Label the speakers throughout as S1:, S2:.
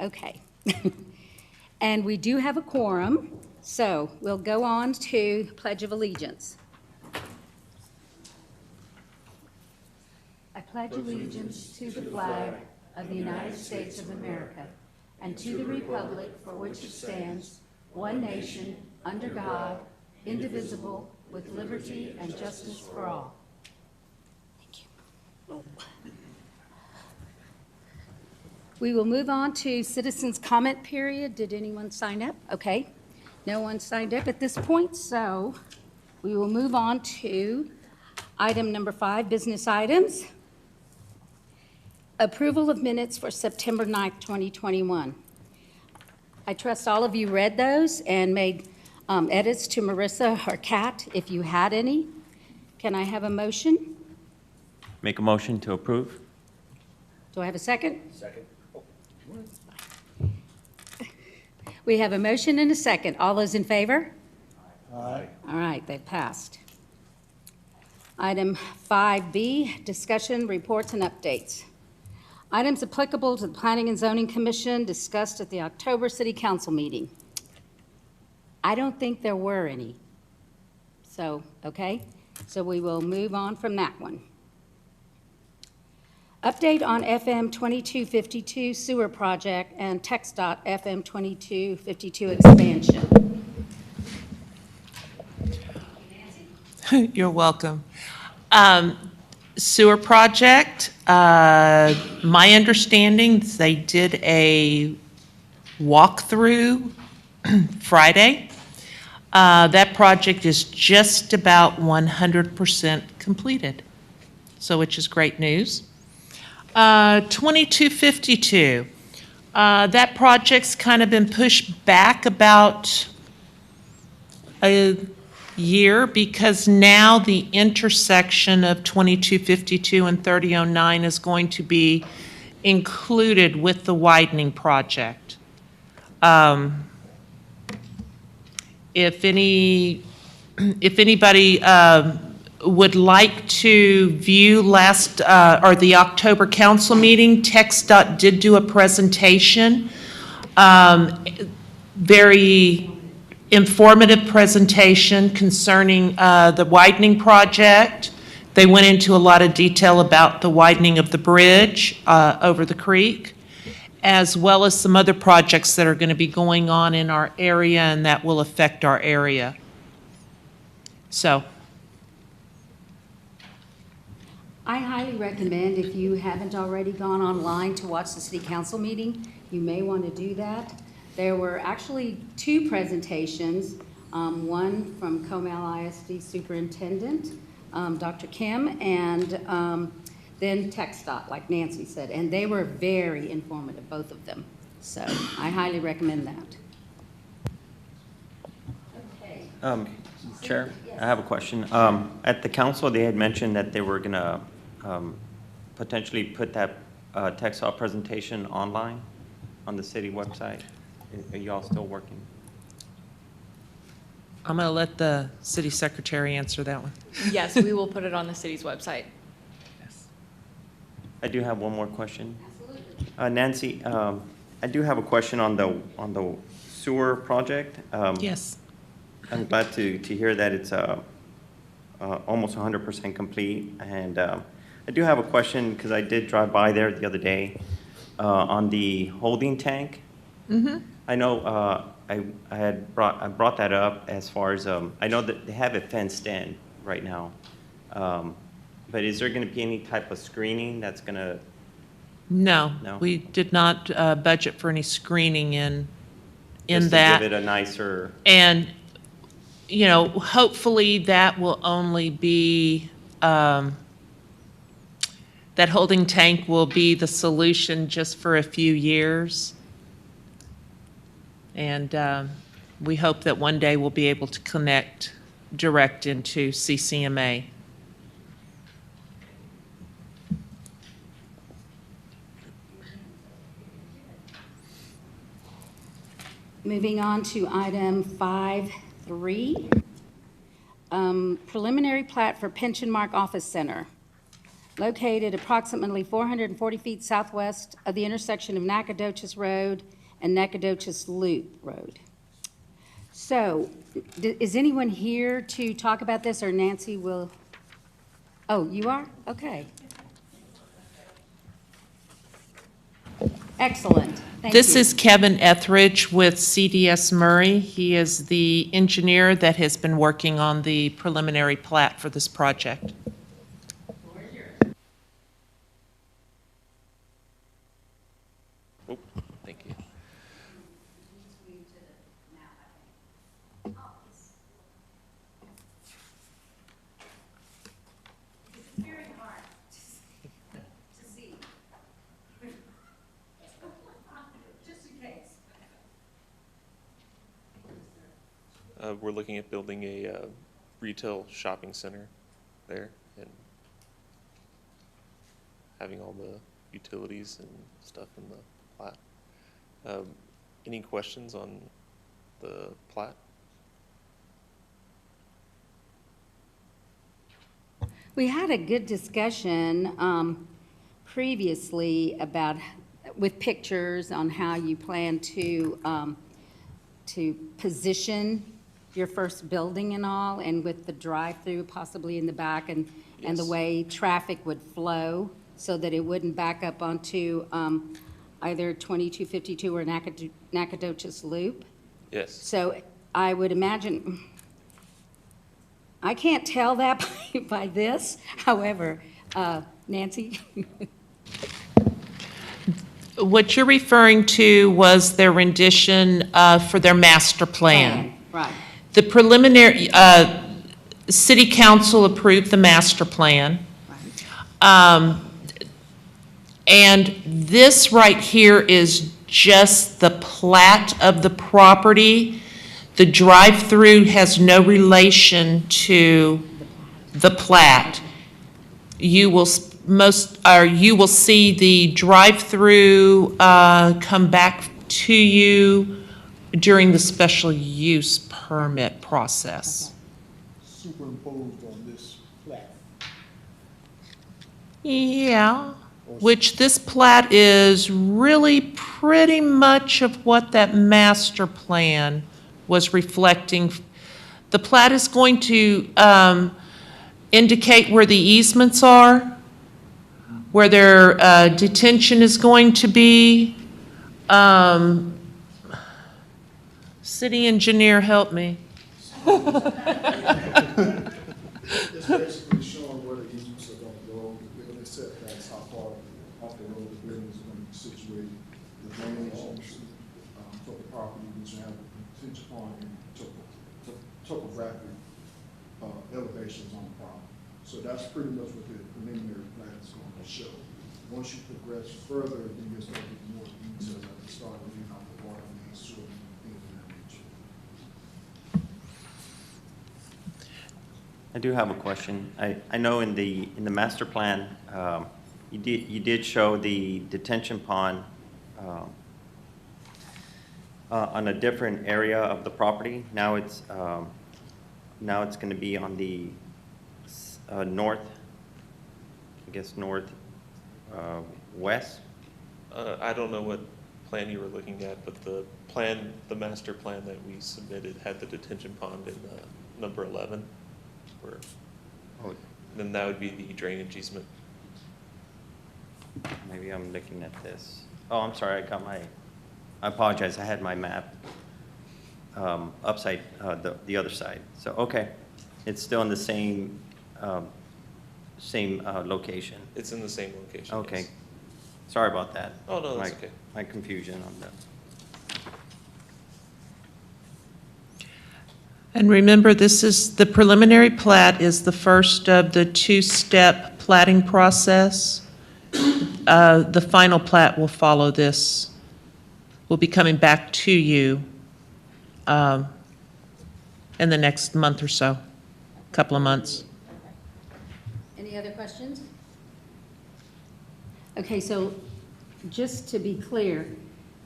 S1: Okay. And we do have a quorum, so we'll go on to Pledge of Allegiance. I pledge allegiance to the flag of the United States of America and to the republic for which it stands, one nation, under God, indivisible, with liberty and justice for all. Thank you. We will move on to citizens' comment period. Did anyone sign up? Okay. No one signed up at this point, so we will move on to item number 5, business items. Approval of minutes for September 9th, 2021. I trust all of you read those and made edits to Marissa or Kat if you had any. Can I have a motion?
S2: Make a motion to approve.
S1: Do I have a second?
S3: Second.
S1: We have a motion and a second. All those in favor?
S3: Aye.
S1: All right, they passed. Item 5B, discussion, reports, and updates. Items applicable to the Planning and Zoning Commission discussed at the October City Council meeting. I don't think there were any. So, okay, so we will move on from that one. Update on FM 2252 sewer project and TxDOT FM 2252 expansion.
S4: You're welcome. Sewer project, my understanding is they did a walkthrough Friday. That project is just about 100% completed, so which is great news. 2252, that project's kind of been pushed back about a year because now the intersection of 2252 and 3009 is going to be included with the widening project. If anybody would like to view the October council meeting, TxDOT did do a presentation, very informative presentation concerning the widening project. They went into a lot of detail about the widening of the bridge over the creek, as well as some other projects that are going to be going on in our area and that will affect our area. So,
S1: I highly recommend, if you haven't already gone online to watch the city council meeting, you may want to do that. There were actually 2 presentations, one from Comal ISD Superintendent, Dr. Kim, and then TxDOT, like Nancy said, and they were very informative, both of them. So I highly recommend that. Okay.
S2: Chair, I have a question. At the council, they had mentioned that they were going to potentially put that TxDOT presentation online on the city website. Are you all still working?
S4: I'm going to let the city secretary answer that one.
S5: Yes, we will put it on the city's website.
S4: Yes.
S2: I do have one more question. Nancy, I do have a question on the sewer project.
S4: Yes.
S2: I'm glad to hear that it's almost 100% complete. And I do have a question because I did drive by there the other day on the holding tank.
S4: Mm-hmm.
S2: I know I brought that up as far as I know that they have it fenced in right now, but is there going to be any type of screening that's going to?
S4: No,
S2: No?
S4: we did not budget for any screening in
S2: just
S4: that.
S2: to give it a nicer.
S4: And, you know, hopefully that will only be, that holding tank will be the solution just for a few years. And we hope that one day we'll be able to connect direct into CCMA.
S1: Moving on to item 5.3, preliminary plat for Pension Mark Office Center. located approximately 440 feet southwest of the intersection of Nacogdoches Road and Nacogdoches Loop Road. So, is anyone here to talk about this, or Nancy will? Oh, you are? Okay. Excellent. Thank
S4: This
S1: you.
S4: is Kevin Etheridge with CDS Murray. He is the engineer that has been working on the preliminary plat for this project.
S3: Oh, thank you.
S1: It's very hard to see. Just in case.
S3: We're looking at building a retail shopping center there and having all the utilities and stuff in the plat. Any questions on the plat?
S1: We had a good discussion previously about, with pictures on how you plan to position your first building and all, and with the drive-through possibly in the back, and the
S3: Yes.
S1: way traffic would flow so that it wouldn't back up onto either 2252 or Nacogdoches Loop.
S3: Yes.
S1: So I would imagine, I can't tell that by this, however, Nancy?
S4: What you're referring to was their rendition for their master plan.
S1: Right.
S4: The preliminary, city council approved the master plan. And this right here is just the plat of the property. The drive-through has no relation to the plat. You will you will see the drive-through come back to you during the special use permit process.
S6: Superimposed on this plat.
S4: Yeah, which this plat is really pretty much of what that master plan was reflecting. The plat is going to indicate where the easements are, where their detention is going to be. City engineer, help me.
S6: It's basically showing where the easements are gonna go, given the setbacks, how far off the road the buildings are gonna be situated, the drainage, for the property, which have potential on and topographic, elevations on the property. So that's pretty much what the preliminary plan is going to show. Once you progress further, then you'll start getting more details at the start, laying out the water main, sewer, and things of that nature.
S2: I do have a question. I know in the master plan, you did show the detention pond on a different area of the property. Now it's going to be on the north, I guess west.
S3: I don't know what plan you were looking at, but the master plan that we submitted had the detention pond in number 11. Where,
S2: Oh,
S3: then that would be the drainage easement.
S2: maybe I'm looking at this. Oh, I'm sorry, I apologize, I had my map upside, the other side. So, okay, it's still in the same location.
S3: It's in the same location.
S2: Okay,
S3: yes.
S2: sorry about that.
S3: Oh, no, that's
S2: My-
S3: okay.
S2: My confusion on that.
S4: And remember, this is, the preliminary plat is the first of the two-step platting process. The final plat will follow this, will be coming back to you in the next month or so, couple of months.
S1: Any other questions? Okay, so just to be clear,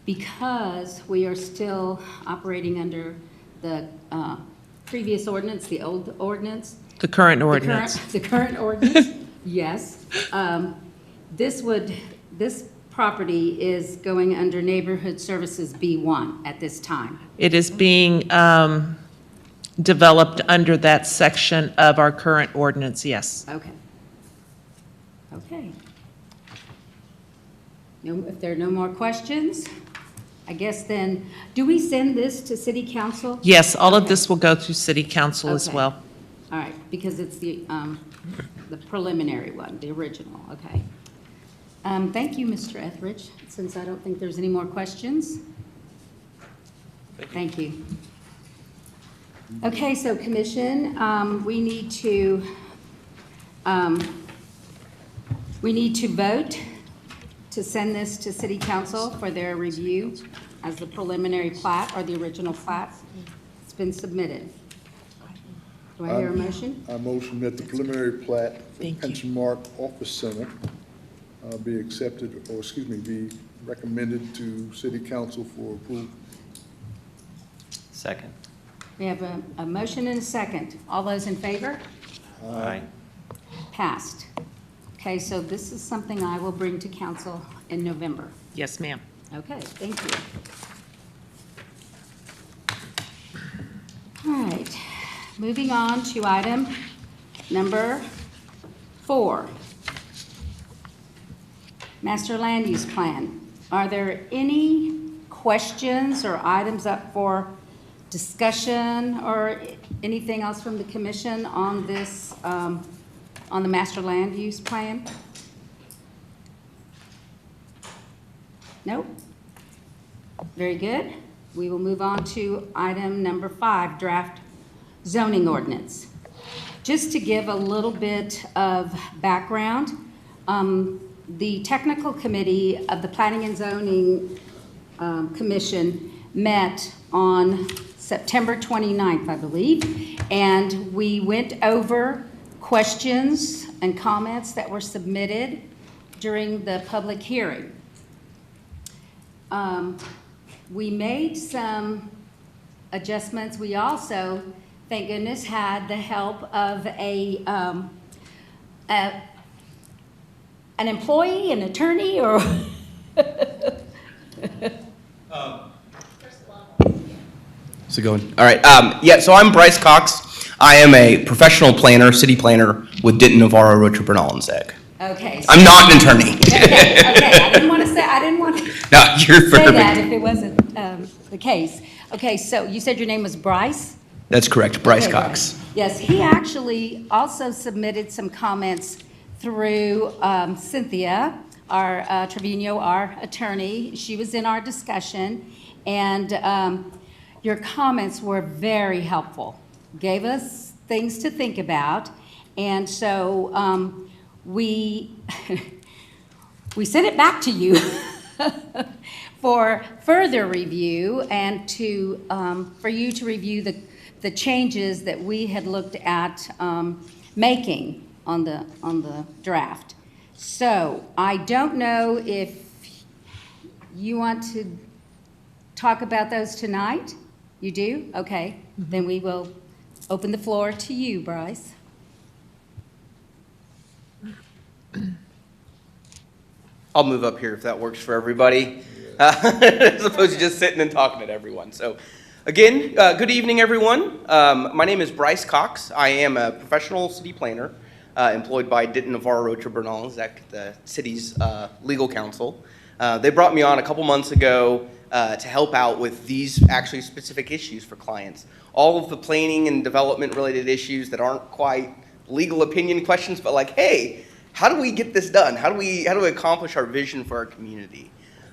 S1: because we are still operating under the previous ordinance, the old ordinance.
S4: The current ordinance.
S1: The current ordinance, Yes. This property is going under Neighborhood Services B1 at this time.
S4: It is being developed under that section of our current ordinance, yes.
S1: Okay. Okay. No, if there are no more questions, I guess then, do we send this to city council?
S4: Yes, all of
S1: Okay.
S4: this will go through city council as
S1: Okay.
S4: well.
S1: All right, because it's the preliminary one, the original, okay. Thank you, Mr. Etheridge, since I don't think there's any more questions. Thank you. Okay, so commission, we need to vote to send this to city council for their review as the preliminary plat or the original plat. It's been submitted. Do I hear a motion?
S6: I motion that the preliminary plat for
S4: Thank you.
S6: Pension Mark Office Center be accepted, or excuse me, be recommended to city council for approval.
S2: Second.
S1: We have a motion and a second. All those in favor?
S2: Aye.
S1: Passed. Okay, so this is something I will bring to council in November.
S4: Yes, ma'am.
S1: Okay, thank you. All right, moving on to item number 4. Master Land Use Plan. Are there any questions or items up for discussion or anything else from the commission on this, on the Master Land Use Plan? Nope. Very good. We will move on to item number 5, draft zoning ordinance. Just to give a little bit of background, the technical committee of the Planning and Zoning Commission met on September 29th, I believe, and we went over questions and comments that were submitted during the public hearing. We made some adjustments. We also, thank goodness, had the help of an employee, an attorney, or
S7: So going, all right. Yeah, so I'm Bryce Cox. I am a professional planner, city planner with Denton, Navarro, Rocha, Bernal, and Zeg.
S1: okay.
S7: I'm not an attorney.
S1: Okay, I didn't want to
S7: No, you're
S1: say that
S7: perfect.
S1: if it wasn't the case. Okay, so you said your name was Bryce?
S7: That's correct, Bryce
S1: Okay,
S7: Cox.
S1: Yes, he actually also submitted some comments through Cynthia, our Trevino, our attorney. She was in our discussion, and your comments were very helpful. Gave us things to think about, and so we we sent it back to you for further review and to for you to review the changes that we had looked at making on the draft. So I don't know if you want to talk about those tonight. You do? Okay. Then we will open the floor to you, Bryce.
S7: I'll move up here if that works for everybody, as opposed to just sitting and talking at everyone. So, again, good evening, everyone. My name is Bryce Cox. I am a professional city planner employed by Denton, Navarro, Rocha, Bernal, and Zeg, the city's legal counsel. They brought me on a couple months ago to help out with these actually specific issues for clients. All of the planning and development related issues that aren't quite legal opinion questions, but like, hey, how do we get this done? How do we accomplish our vision for our community?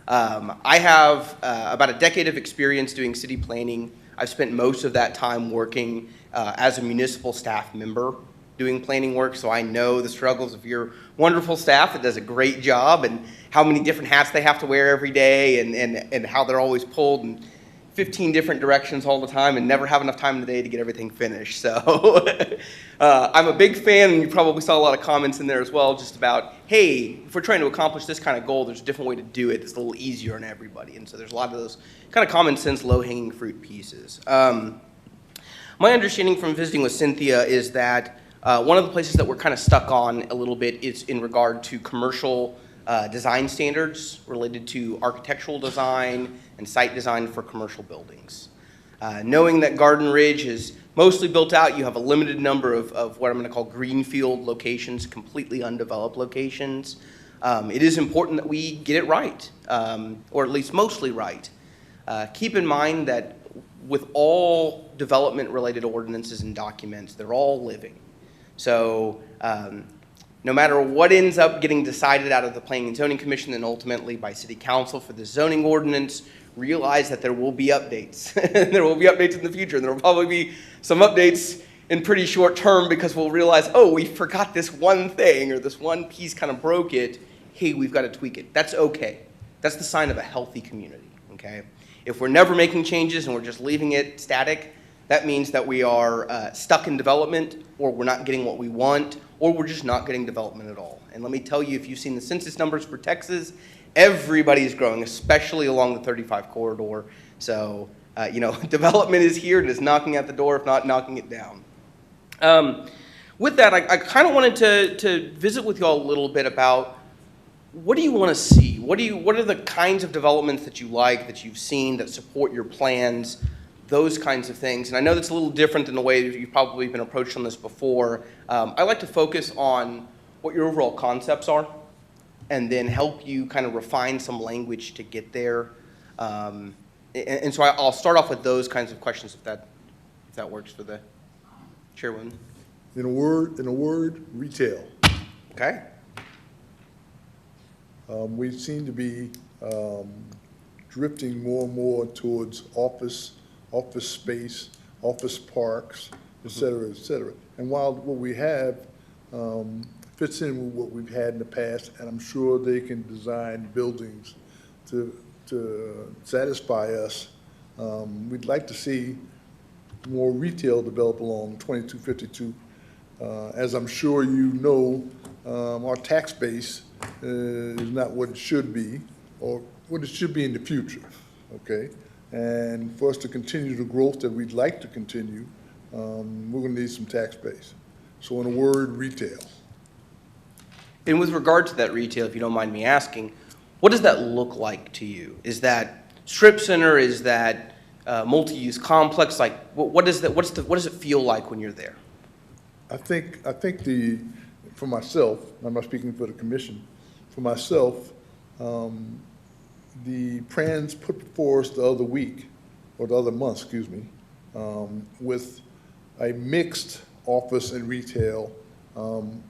S7: I have about a decade of experience doing city planning. I've spent most of that time working as a municipal staff member doing planning work, so I know the struggles of your wonderful staff that does a great job and how many different hats they have to wear every day and how they're always pulled in 15 different directions all the time and never have enough time in the day to get everything finished. So I'm a big fan, and you probably saw a lot of comments in there as well, just about, hey, if we're trying to accomplish this kind of goal, there's a different way to do it that's a little easier on everybody. And so there's a lot of those kind of common sense, low-hanging fruit pieces. My understanding from visiting with Cynthia is that One of the places that we're kind of stuck on a little bit is in regard to commercial design standards related to architectural design and site design for commercial buildings. Knowing that Garden Ridge is mostly built out, you have a limited number of what I'm going to call greenfield locations, completely undeveloped locations. It is important that we get it right, or at least mostly right. Keep in mind that with all development-related ordinances and documents, they're all living. So no matter what ends up getting decided out of the Planning and Zoning Commission and ultimately by City Council for the zoning ordinance, realize that there will be updates. There will be updates in the future, and there will probably be some updates in pretty short term because we'll realize, oh, we forgot this one thing or this one piece kind of broke it. Hey, we've got to tweak it. That's okay. That's the sign of a healthy community, okay? If we're never making changes and we're just leaving it static, that means that we are stuck in development, or we're not getting what we want, or we're just not getting development at all. And let me tell you, if you've seen the census numbers for Texas, everybody's growing, especially along the 35 corridor. So, development is here and is knocking at the door, if not knocking it down. With that, I kind of wanted to visit with you all a little bit about what do you want to see? What are the kinds of developments that you like, that you've seen, that support your plans, those kinds of things? And I know that's a little different than the way you've probably been approached on this before. I like to focus on what your overall concepts are and then help you kind of refine some language to get there. And so I'll start off with those kinds of questions if that works for the chairwoman.
S6: In a word, retail.
S7: Okay.
S6: We seem to be drifting more and more towards office space, office parks, et cetera, et cetera. And while what we have fits in with what we've had in the past, and I'm sure they can design buildings to satisfy us, we'd like to see more retail develop along 2252. As I'm sure you know, our tax base is not what it should be, or what it should be in the future, okay? And for us to continue the growth that we'd like to continue, we're gonna need some tax base. So in a word, retail.
S7: And with regard to that retail, if you don't mind me asking, what does that look like to you? Is that strip center? Is that multi-use complex? Like, what does it feel like when you're there?
S6: I think for myself, I'm not speaking for the commission, for myself, the plans put before us the other week, or the other month, excuse me, with a mixed office and retail,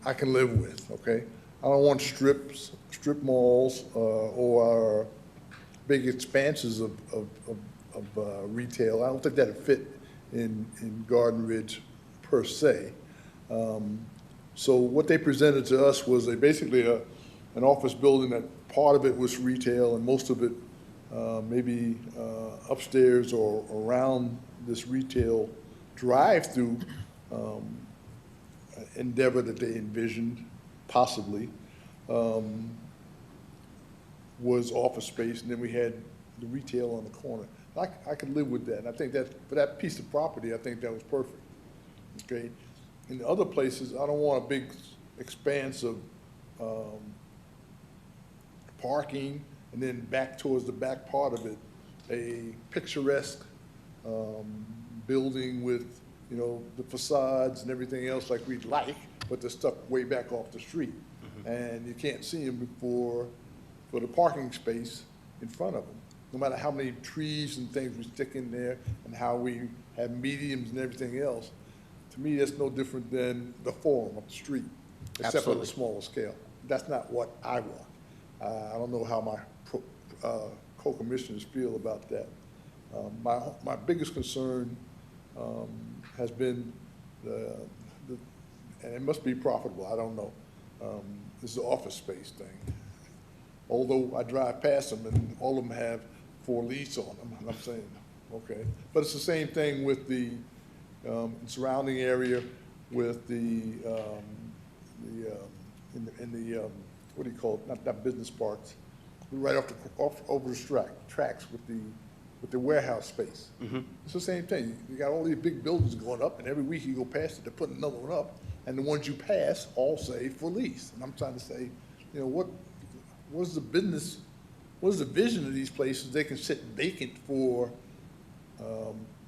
S6: I can live with, okay? I don't want strip malls or big expanses of retail. I don't think that'd fit in Garden Ridge per se. So what they presented to us was basically an office building that part of it was retail and most of it maybe upstairs or around this retail drive-through endeavor that they envisioned, possibly, was office space, and then we had the retail on the corner. I could live with that, and I think that for that piece of property, I think that was perfect, okay? In the other places, I don't want a big expanse of parking, and then back towards the back part of it, a picturesque building with, the facades and everything else like we'd like, but they're stuck way back off the street. Mm-hmm. And you can't see them for the parking space in front of them. No matter how many trees and things we stick in there and how we have mediums and everything else, to me, that's no different than the forum up the street, except
S7: Absolutely.
S6: on a smaller scale. That's not what I want. I don't know how my co-commissioners feel about that. My biggest concern has been and it must be profitable, I don't know, is the office space thing. Although I drive past them and all of them have for lease on them, and I'm saying, okay. But it's the same thing with the surrounding area with in the what do you call it? Not business parks, right over the tracks with the warehouse space. Mm-hmm. It's the same thing. You got all these big buildings going up, and every week you go past it, they're putting another one up. and the ones you pass all say for lease. And I'm trying to say, you know, what is the business, what is the vision of these places? They can sit vacant for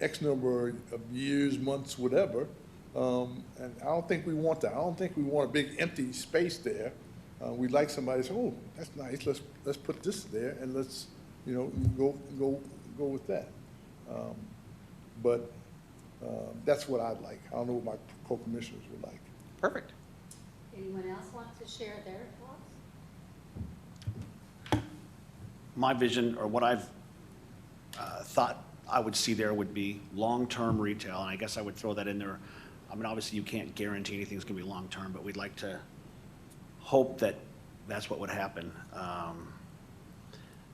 S6: X number of years, months, whatever. And I don't think we want that. I don't think we want a big empty space there. We'd like somebody to say, oh, that's nice, let's put this there and let's, you know, go with that. But that's what I'd like. I don't know what my co-commissioners would like.
S7: Perfect.
S1: Anyone else want to share their thoughts?
S8: My vision, or what I've thought I would see there, would be long-term retail, and I guess I would throw that in there. I mean, obviously, you can't guarantee anything's gonna be long-term, but we'd like to hope that that's what would happen.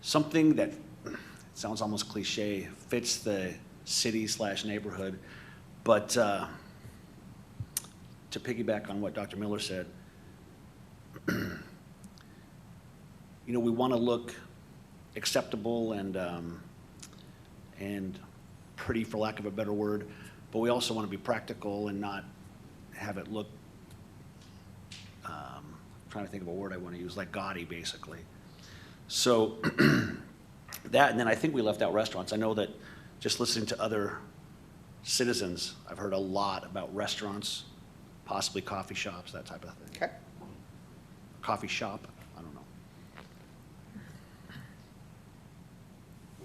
S8: Something that, it sounds almost cliche, fits the city/neighborhood, but to piggyback on what Dr. Miller said, you know, we want to look acceptable and pretty, for lack of a better word, but we also want to be practical and not have it look, trying to think of a word I want to use, like gaudy, basically. So that, and then I think we left out restaurants. I know that just listening to other citizens, I've heard a lot about restaurants, possibly coffee shops, that type of thing.
S7: Okay.
S8: Coffee shop, I don't know.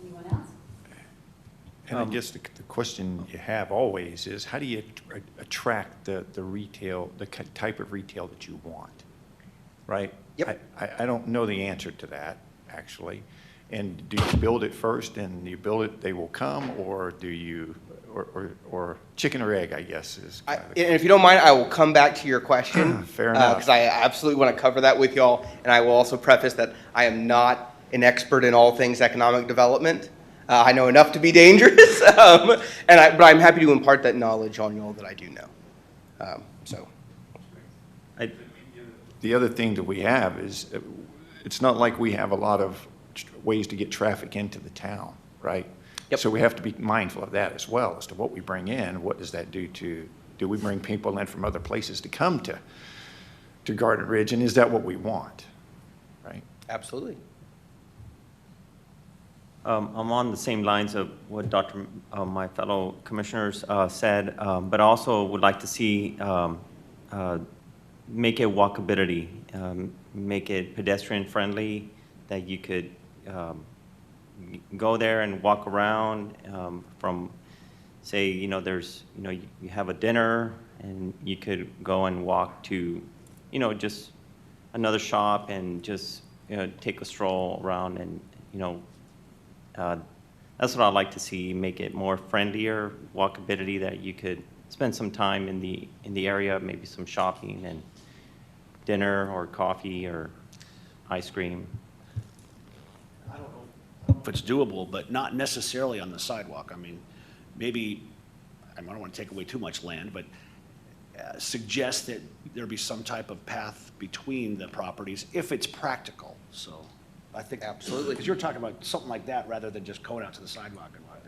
S1: Anyone else?
S9: And I guess the question you have always is, how do you attract the retail, the type of retail that you want, right?
S7: Yep.
S9: I don't know the answer to that, actually. And do you build it first, and you build it, they will come, or do you, or chicken or egg, I guess, is kind of the
S7: And if you don't mind, I will come back to your question.
S9: Fair enough.
S7: Because I absolutely want to cover that with y'all, and I will also preface that I am not an expert in all things economic development. I know enough to be dangerous, but I'm happy to impart that knowledge on y'all that I do know. So.
S9: The other thing that we have is, it's not like we have a lot of ways to get traffic into the town, right?
S7: Yep.
S9: So we have to be mindful of that as well, as to what we bring in. What does that do do we bring people in from other places to come to Garden Ridge, and is that what we want, right?
S7: Absolutely.
S2: I'm on the same lines of what my fellow commissioners said, but also would like to see make it walkability, make it pedestrian friendly, that you could go there and walk around from, say, you know, there's, you know, you have a dinner and you could go and walk to, you know, just another shop and just, you know, take a stroll around and, you know, that's what I'd like to see, make it more friendlier, walkability, that you could spend some time in the area, maybe some shopping and dinner or coffee or ice cream.
S8: I don't know if it's doable, but not necessarily on the sidewalk. I mean, maybe, I don't want to take away too much land, but suggest that there be some type of path between the properties if it's practical. So I think
S7: Absolutely.
S8: because you're talking about something like that rather than just going out to the sidewalk and whatnot.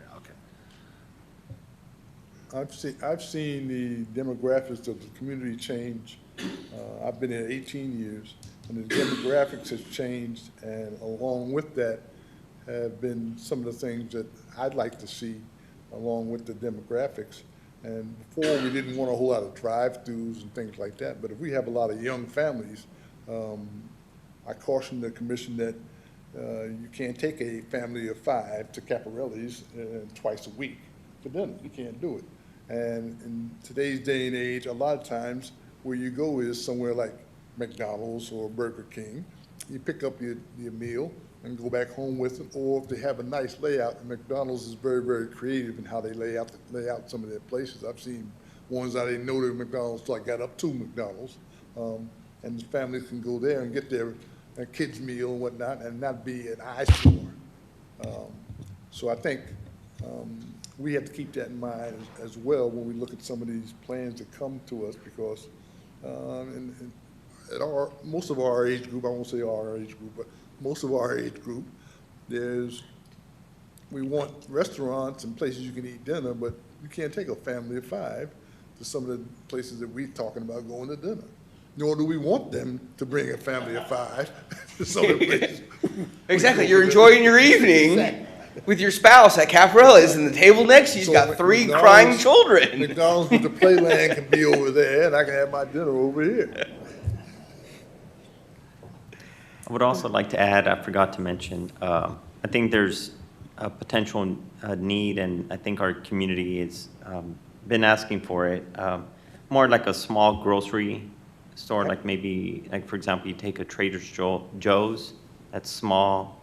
S8: Okay.
S6: I've seen the demographics of the community change. I've been here 18 years, and the demographics has changed, and along with that have been some of the things that I'd like to see along with the demographics. And before, we didn't want a whole lot of drive-throughs and things like that, but if we have a lot of young families, I caution the commission that you can't take a family of 5 to Caparelli's twice a week for dinner. You can't do it. And in today's day and age, a lot of times where you go is somewhere like McDonald's or Burger King. You pick up your meal and go back home with it, or if they have a nice layout, and McDonald's is very, very creative in how they lay out some of their places. I've seen ones I didn't know they were McDonald's, so I got up to McDonald's. And the families can go there and get their kids' meal and whatnot, and not be an eyesore. So I think we have to keep that in mind as well when we look at some of these plans that come to us, because at most of our age group, I won't say our age group, but most of our age group, we want restaurants and places you can eat dinner, but you can't take a family of 5 to some of the places that we're talking about going to dinner. Nor do we want them to bring a family of 5 to some of the places.
S7: Exactly. You're enjoying your evening with your spouse at Caparella's, and the table next to you's
S6: So
S7: got 3
S6: McDonald's-
S7: crying children.
S6: McDonald's with the playland can be over there, and I can have my dinner over here.
S2: I would also like to add, I forgot to mention, I think there's a potential need, and I think our community has been asking for it, more like a small grocery store, like maybe, like for example, you take a Trader Joe's, that's small,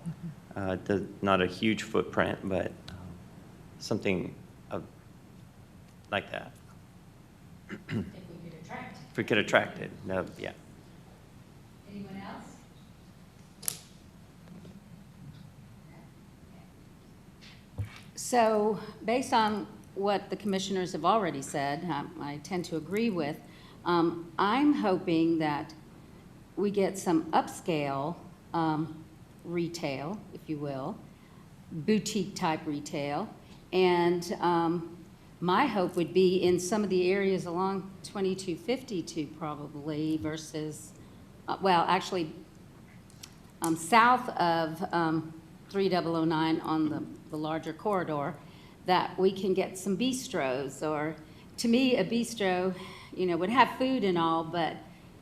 S2: not a huge footprint, but something like that.
S1: If we could attract.
S2: If we could attract it, yeah.
S1: Anyone else? So, based on what the commissioners have already said, I tend to agree with, I'm hoping that we get some upscale retail, if you will, boutique-type retail, and my hope would be in some of the areas along 2252 probably versus, well, actually, south of 3009 on the larger corridor, that we can get some bistros, or to me, a bistro, would have food and all, but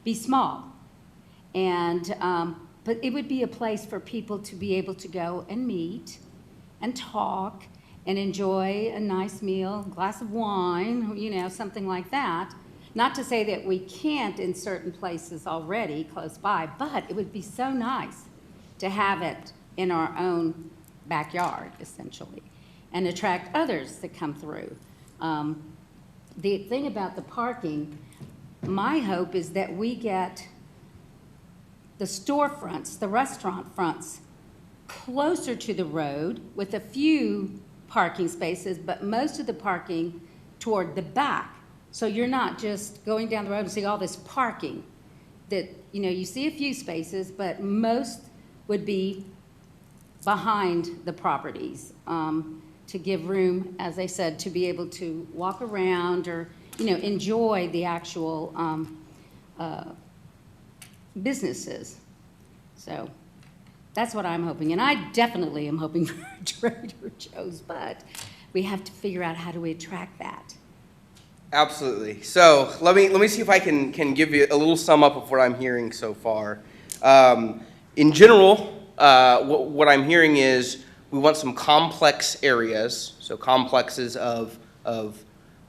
S1: be small. And, but it would be a place for people to be able to go and meet and talk and enjoy a nice meal, a glass of wine, something like that. Not to say that we can't in certain places already close by, but it would be so nice to have it in our own backyard, essentially, and attract others that come through. The thing about the parking, my hope is that we get the storefronts, the restaurant fronts, closer to the road with a few parking spaces, but most of the parking toward the back. So you're not just going down the road and seeing all this parking that, you see a few spaces, but most would be behind the properties, to give room, as I said, to be able to walk around or, enjoy the actual businesses. So that's what I'm hoping. And I definitely am hoping for Trader Joe's, but we have to figure out how do we attract that.
S7: Absolutely. So let me see if I can give you a little sum up of what I'm hearing so far. In general, what I'm hearing is we want some complex areas, so complexes of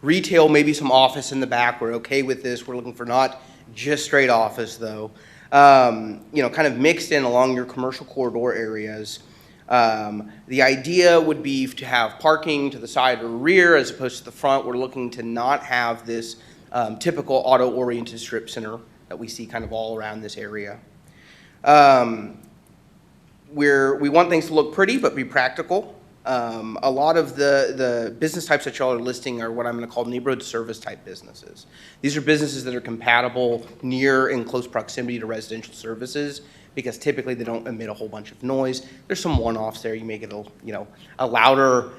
S7: retail, maybe some office in the back. We're okay with this. We're looking for not just straight office, though. Kind of mixed in along your commercial corridor areas. The idea would be to have parking to the side or rear as opposed to the front. We're looking to not have this typical auto-oriented strip center that we see kind of all around this area. We want things to look pretty but be practical. A lot of the business types that y'all are listing are what I'm going to call neighborhood service type businesses. These are businesses that are compatible near and close proximity to residential services because typically they don't emit a whole bunch of noise. There's some one-offs there. You may get a louder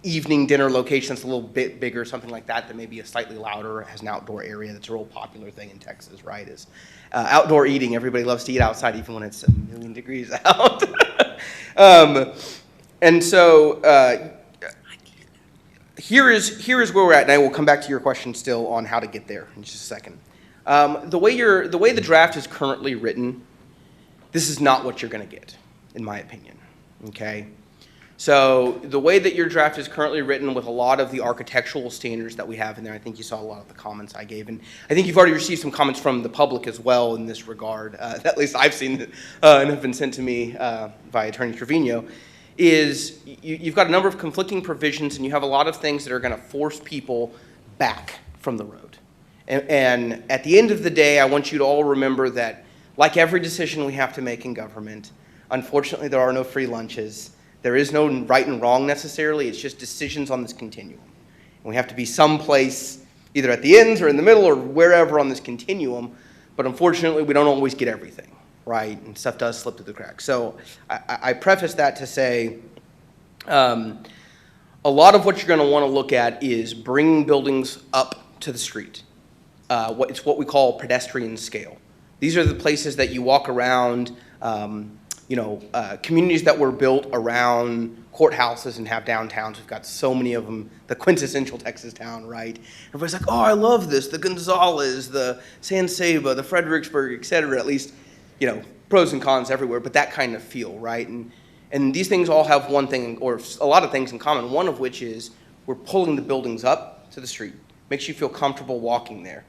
S7: evening dinner location that's a little bit bigger, something like that may be a slightly louder, has an outdoor area. That's a real popular thing in Texas, right? Is outdoor eating. Everybody loves to eat outside even when it's 1,000,000 degrees out. And so here is where we're at, and I will come back to your question still on how to get there in just a second. The way the draft is currently written, this is not what you're going to get, in my opinion. Okay, so the way that your draft is currently written, with a lot of the architectural standards that we have in there, I think you saw a lot of the comments I gave, and I think you've already received some comments from the public as well in this regard. At least I've seen and have been sent to me by Attorney Trevino. Is you've got a number of conflicting provisions, and you have a lot of things that are going to force people back from the road. And at the end of the day, I want you to all remember that, like every decision we have to make in government, unfortunately, there are no free lunches. There is no right and wrong necessarily. It's just decisions on this continuum. And we have to be someplace, either at the ends or in the middle or wherever on this continuum. But unfortunately, we don't always get everything. Right, and stuff does slip through the cracks. So I preface that to say a lot of what you're going to want to look at is bringing buildings up to the street. It's what we call pedestrian scale. These are the places that you walk around, communities that were built around courthouses and have downtowns. We've got so many of them, the quintessential Texas town, right? Everybody's like, oh, I love this, the Gonzales, the San Saba, the Fredericksburg, et cetera, at least, pros and cons everywhere, but that kind of feel, right? And these things all have one thing, or a lot of things in common, one of which is we're pulling the buildings up to the street. Makes you feel comfortable walking there.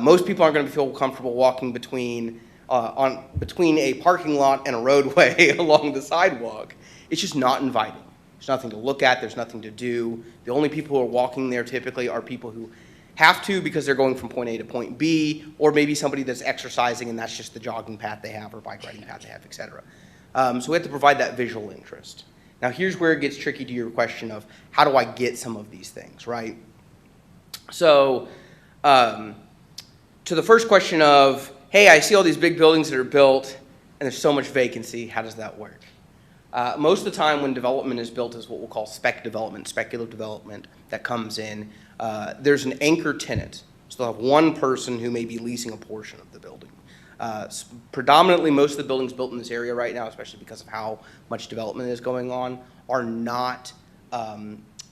S7: Most people aren't going to feel comfortable walking between a parking lot and a roadway along the sidewalk. It's just not inviting. There's nothing to look at. There's nothing to do. The only people who are walking there typically are people who have to because they're going from point A to point B, or maybe somebody that's exercising and that's just the jogging path they have or bike riding path they have, et cetera. So we have to provide that visual interest. Now here's where it gets tricky to your question of how do I get some of these things, right? So to the first question of, hey, I see all these big buildings that are built and there's so much vacancy, how does that work? Most of the time when development is built is what we'll call spec development, speculative development that comes in. There's an anchor tenant. So they'll have one person who may be leasing a portion of the building. Predominantly, most of the buildings built in this area right now, especially because of how much development is going on, are not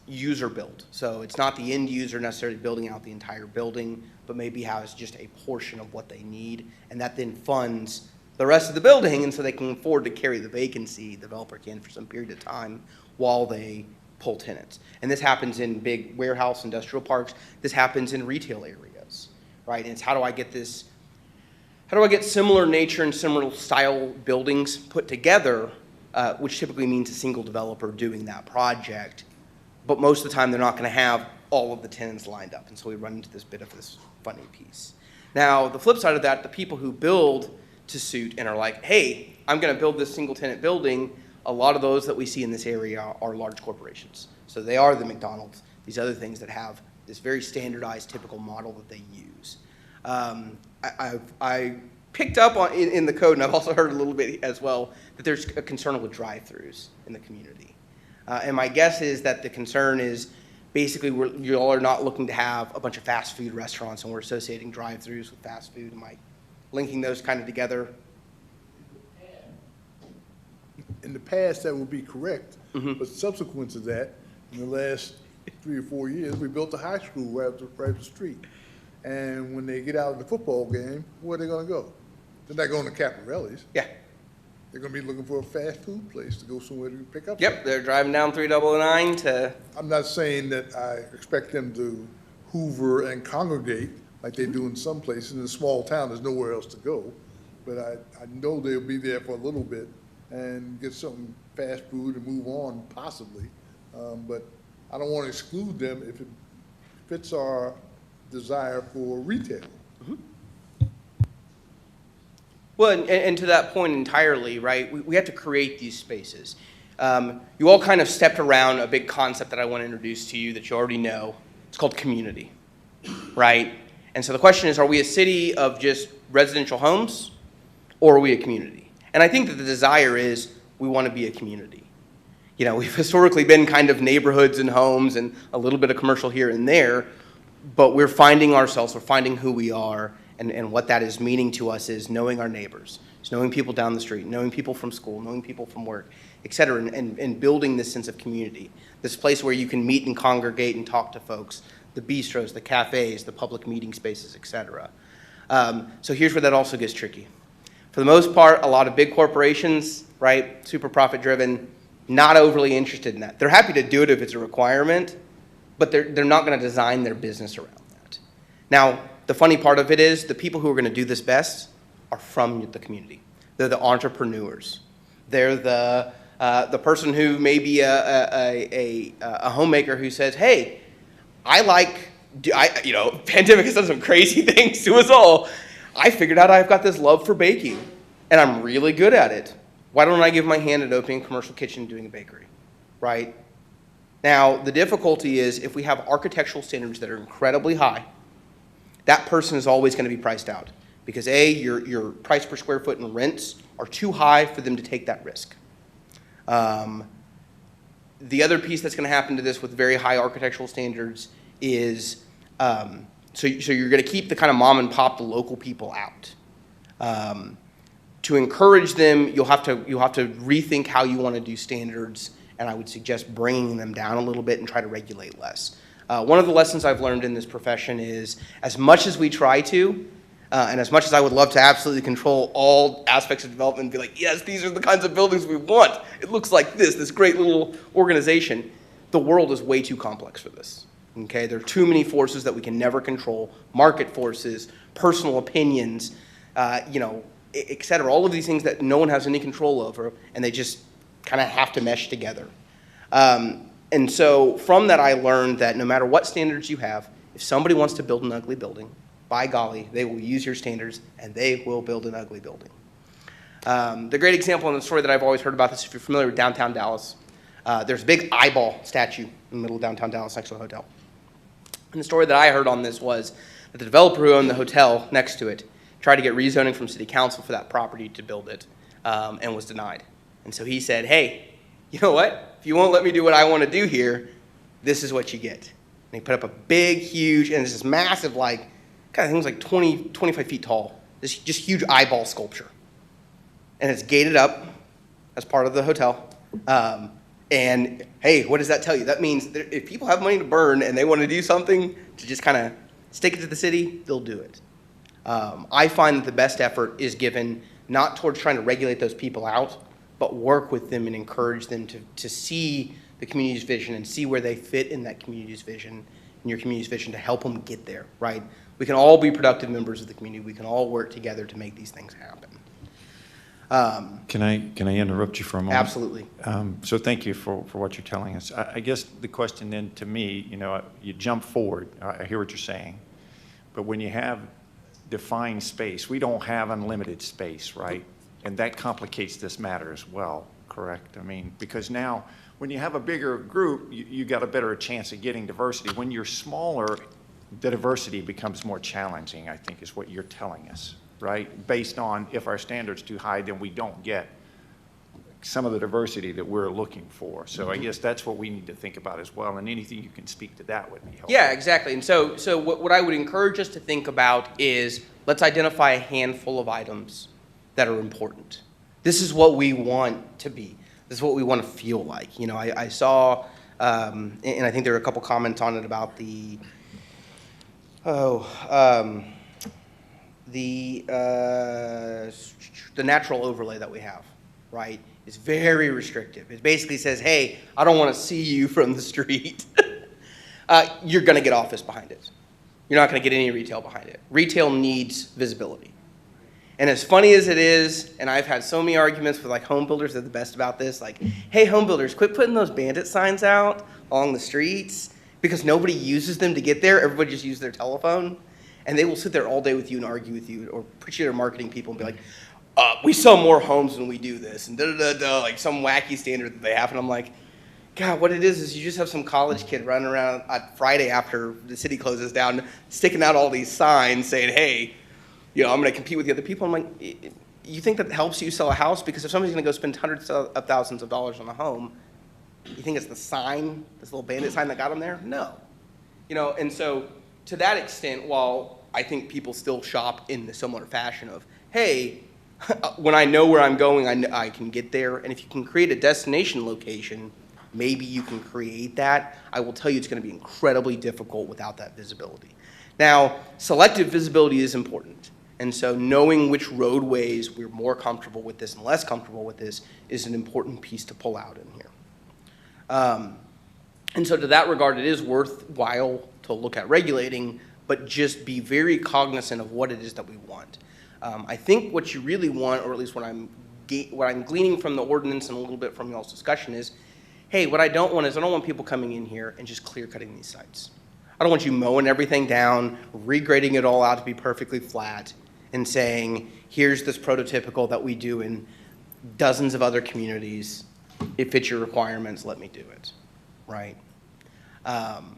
S7: user built. So it's not the end user necessarily building out the entire building, but maybe has just a portion of what they need, and that then funds the rest of the building, and so they can afford to carry the vacancy, the developer can, for some period of time while they pull tenants. And this happens in big warehouse industrial parks. This happens in retail areas, right? And it's how do I get similar nature and similar style buildings put together, which typically means a single developer doing that project. But most of the time, they're not going to have all of the tenants lined up. And so we run into this bit of this funny piece. Now, the flip side of that, the people who build to suit and are like, hey, I'm going to build this single tenant building, a lot of those that we see in this area are large corporations. So they are the McDonald's, these other things that have this very standardized, typical model that they use. I picked up on in the code, and I've also heard a little bit as well, that there's a concern with drive-throughs in the community. And my guess is that the concern is basically you all are not looking to have a bunch of fast food restaurants, and we're associating drive-throughs with fast food. Am I linking those kind of together?
S6: In the past, that would be correct,
S7: Mm-hmm.
S6: but subsequent to that, in the last 3 or 4 years, we built a high school right up the street. And when they get out of the football game, where are they gonna go? They're not going to Caparelli's.
S7: Yeah.
S6: They're gonna be looking for a fast food place to go somewhere to pick up.
S7: Yep, they're driving down 309 to...
S6: I'm not saying that I expect them to hoover and congregate like they do in some places. In a small town, there's nowhere else to go. But I know they'll be there for a little bit and get some fast food and move on, possibly. But I don't want to exclude them if it fits our desire for retail.
S7: Mm-hmm. Well, and to that point entirely, right, we have to create these spaces. You all kind of stepped around a big concept that I want to introduce to you that you already know. It's called community, right? And so the question is, are we a city of just residential homes, or are we a community? And I think that the desire is we want to be a community. You know, we've historically been kind of neighborhoods and homes and a little bit of commercial here and there, but we're finding ourselves, we're finding who we are, and what that is meaning to us is knowing our neighbors, it's knowing people down the street, knowing people from school, knowing people from work, et cetera, and building this sense of community, this place where you can meet and congregate and talk to folks, the bistros, the cafes, the public meeting spaces, et cetera. So here's where that also gets tricky. For the most part, a lot of big corporations, right, super profit driven, not overly interested in that. They're happy to do it if it's a requirement, but they're not going to design their business around that. Now, the funny part of it is the people who are going to do this best are from the community. They're the entrepreneurs. They're the person who may be a homemaker who says, hey, pandemic has done some crazy things to us all. I figured out I've got this love for baking, and I'm really good at it. Why don't I give my hand at opening a commercial kitchen and doing a bakery, right? Now, the difficulty is if we have architectural standards that are incredibly high, that person is always going to be priced out because A, your price per square foot and rents are too high for them to take that risk. The other piece that's going to happen to this with very high architectural standards is So you're going to keep the kind of mom and pop, the local people out. To encourage them, you'll have to rethink how you want to do standards, and I would suggest bringing them down a little bit and try to regulate less. One of the lessons I've learned in this profession is, as much as we try to, and as much as I would love to absolutely control all aspects of development and be like, yes, these are the kinds of buildings we want. It looks like this great little organization. The world is way too complex for this. Okay, there are too many forces that we can never control, market forces, personal opinions, et cetera, all of these things that no one has any control over, and they just kind of have to mesh together. And so from that, I learned that no matter what standards you have, if somebody wants to build an ugly building, by golly, they will use your standards, and they will build an ugly building. The great example in the story that I've always heard about this, if you're familiar with downtown Dallas, there's a big eyeball statue in the middle of downtown Dallas next to a hotel. And the story that I heard on this was that the developer who owned the hotel next to it tried to get rezoning from city council for that property to build it, and was denied. And so he said, hey, you know what? If you won't let me do what I want to do here, this is what you get. And he put up a big, huge, and it's this massive, like, God, I think it was like 20, 25 feet tall, this just huge eyeball sculpture. And it's gated up as part of the hotel. And hey, what does that tell you? That means that if people have money to burn and they want to do something to just kind of stick it to the city, they'll do it. I find that the best effort is given not towards trying to regulate those people out, but work with them and encourage them to see the community's vision and see where they fit in that community's vision, in your community's vision, to help them get there, right? We can all be productive members of the community. We can all work together to make these things happen.
S9: Can I interrupt you for a moment?
S7: Absolutely.
S9: So thank you for what you're telling us. I guess the question then to me, you jump forward. I hear what you're saying. But when you have defined space, we don't have unlimited space, right? And that complicates this matter as well, correct? I mean, because now when you have a bigger group, you got a better chance of getting diversity. When you're smaller, the diversity becomes more challenging, I think, is what you're telling us, right? Based on if our standard's too high, then we don't get some of the diversity that we're looking for. So I guess that's what we need to think about as well, and anything you can speak to that would be helpful.
S7: Yeah, exactly. And so what I would encourage us to think about is, let's identify a handful of items that are important. This is what we want to be. This is what we want to feel like. I saw, and I think there were a couple comments on it about the natural overlay that we have, right? It's very restrictive. It basically says, hey, I don't want to see you from the street. You're going to get office behind it. You're not going to get any retail behind it. Retail needs visibility. And as funny as it is, and I've had so many arguments with like home builders that are the best about this, like, hey, home builders, quit putting those bandit signs out along the streets because nobody uses them to get there. Everybody just uses their telephone. And they will sit there all day with you and argue with you, or put you to their marketing people and be like, we sell more homes when we do this, and da-da-da-da, like some wacky standard that they have. And I'm like, God, what it is you just have some college kid running around on Friday after the city closes down, sticking out all these signs saying, hey, I'm going to compete with the other people. I'm like, you think that helps you sell a house? Because if somebody's going to go spend hundreds of thousands of dollars on a home, you think it's the sign, this little bandit sign that got them there? No. And so to that extent, while I think people still shop in the similar fashion of, hey, when I know where I'm going, I can get there. And if you can create a destination location, maybe you can create that. I will tell you it's going to be incredibly difficult without that visibility. Now, selective visibility is important. And so knowing which roadways we're more comfortable with this and less comfortable with this is an important piece to pull out in here. And so to that regard, it is worthwhile to look at regulating, but just be very cognizant of what it is that we want. I think what you really want, or at least what I'm gleaning from the ordinance and a little bit from y'all's discussion is, hey, what I don't want is I don't want people coming in here and just clear cutting these sites. I don't want you mowing everything down, regrading it all out to be perfectly flat, and saying, here's this prototypical that we do in dozens of other communities. It fits your requirements, let me do it, right? And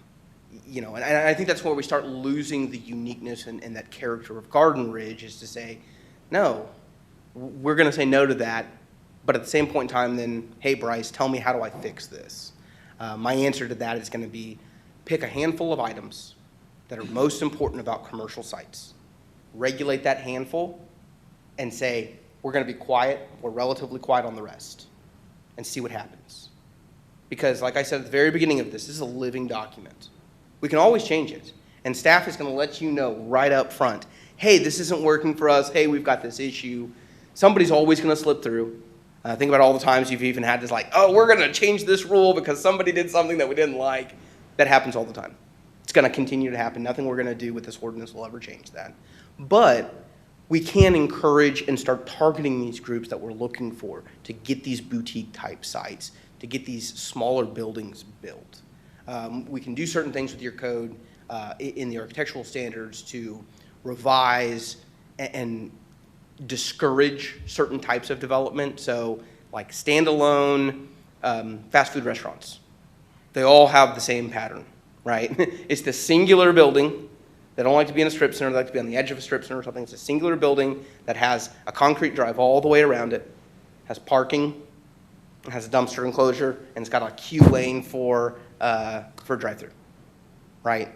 S7: I think that's where we start losing the uniqueness and that character of Garden Ridge, is to say, no, we're going to say no to that, but at the same point in time, then, hey, Bryce, tell me, how do I fix this? My answer to that is going to be, pick a handful of items that are most important about commercial sites. Regulate that handful and say, we're going to be quiet, we're relatively quiet on the rest, and see what happens. Because like I said at the very beginning of this is a living document. We can always change it. And staff is going to let you know right up front, hey, this isn't working for us, hey, we've got this issue. Somebody's always going to slip through. Think about all the times you've even had this like, oh, we're going to change this rule because somebody did something that we didn't like. That happens all the time. It's going to continue to happen. Nothing we're going to do with this ordinance will ever change that. But we can encourage and start targeting these groups that we're looking for to get these boutique type sites, to get these smaller buildings built. We can do certain things with your code in the architectural standards to revise and discourage certain types of development. So like standalone fast food restaurants. They all have the same pattern, right? It's the singular building. They don't like to be in a strip center. They like to be on the edge of a strip center or something. It's a singular building that has a concrete drive all the way around it, has parking, has a dumpster enclosure, and it's got a queue lane for drive-through, right?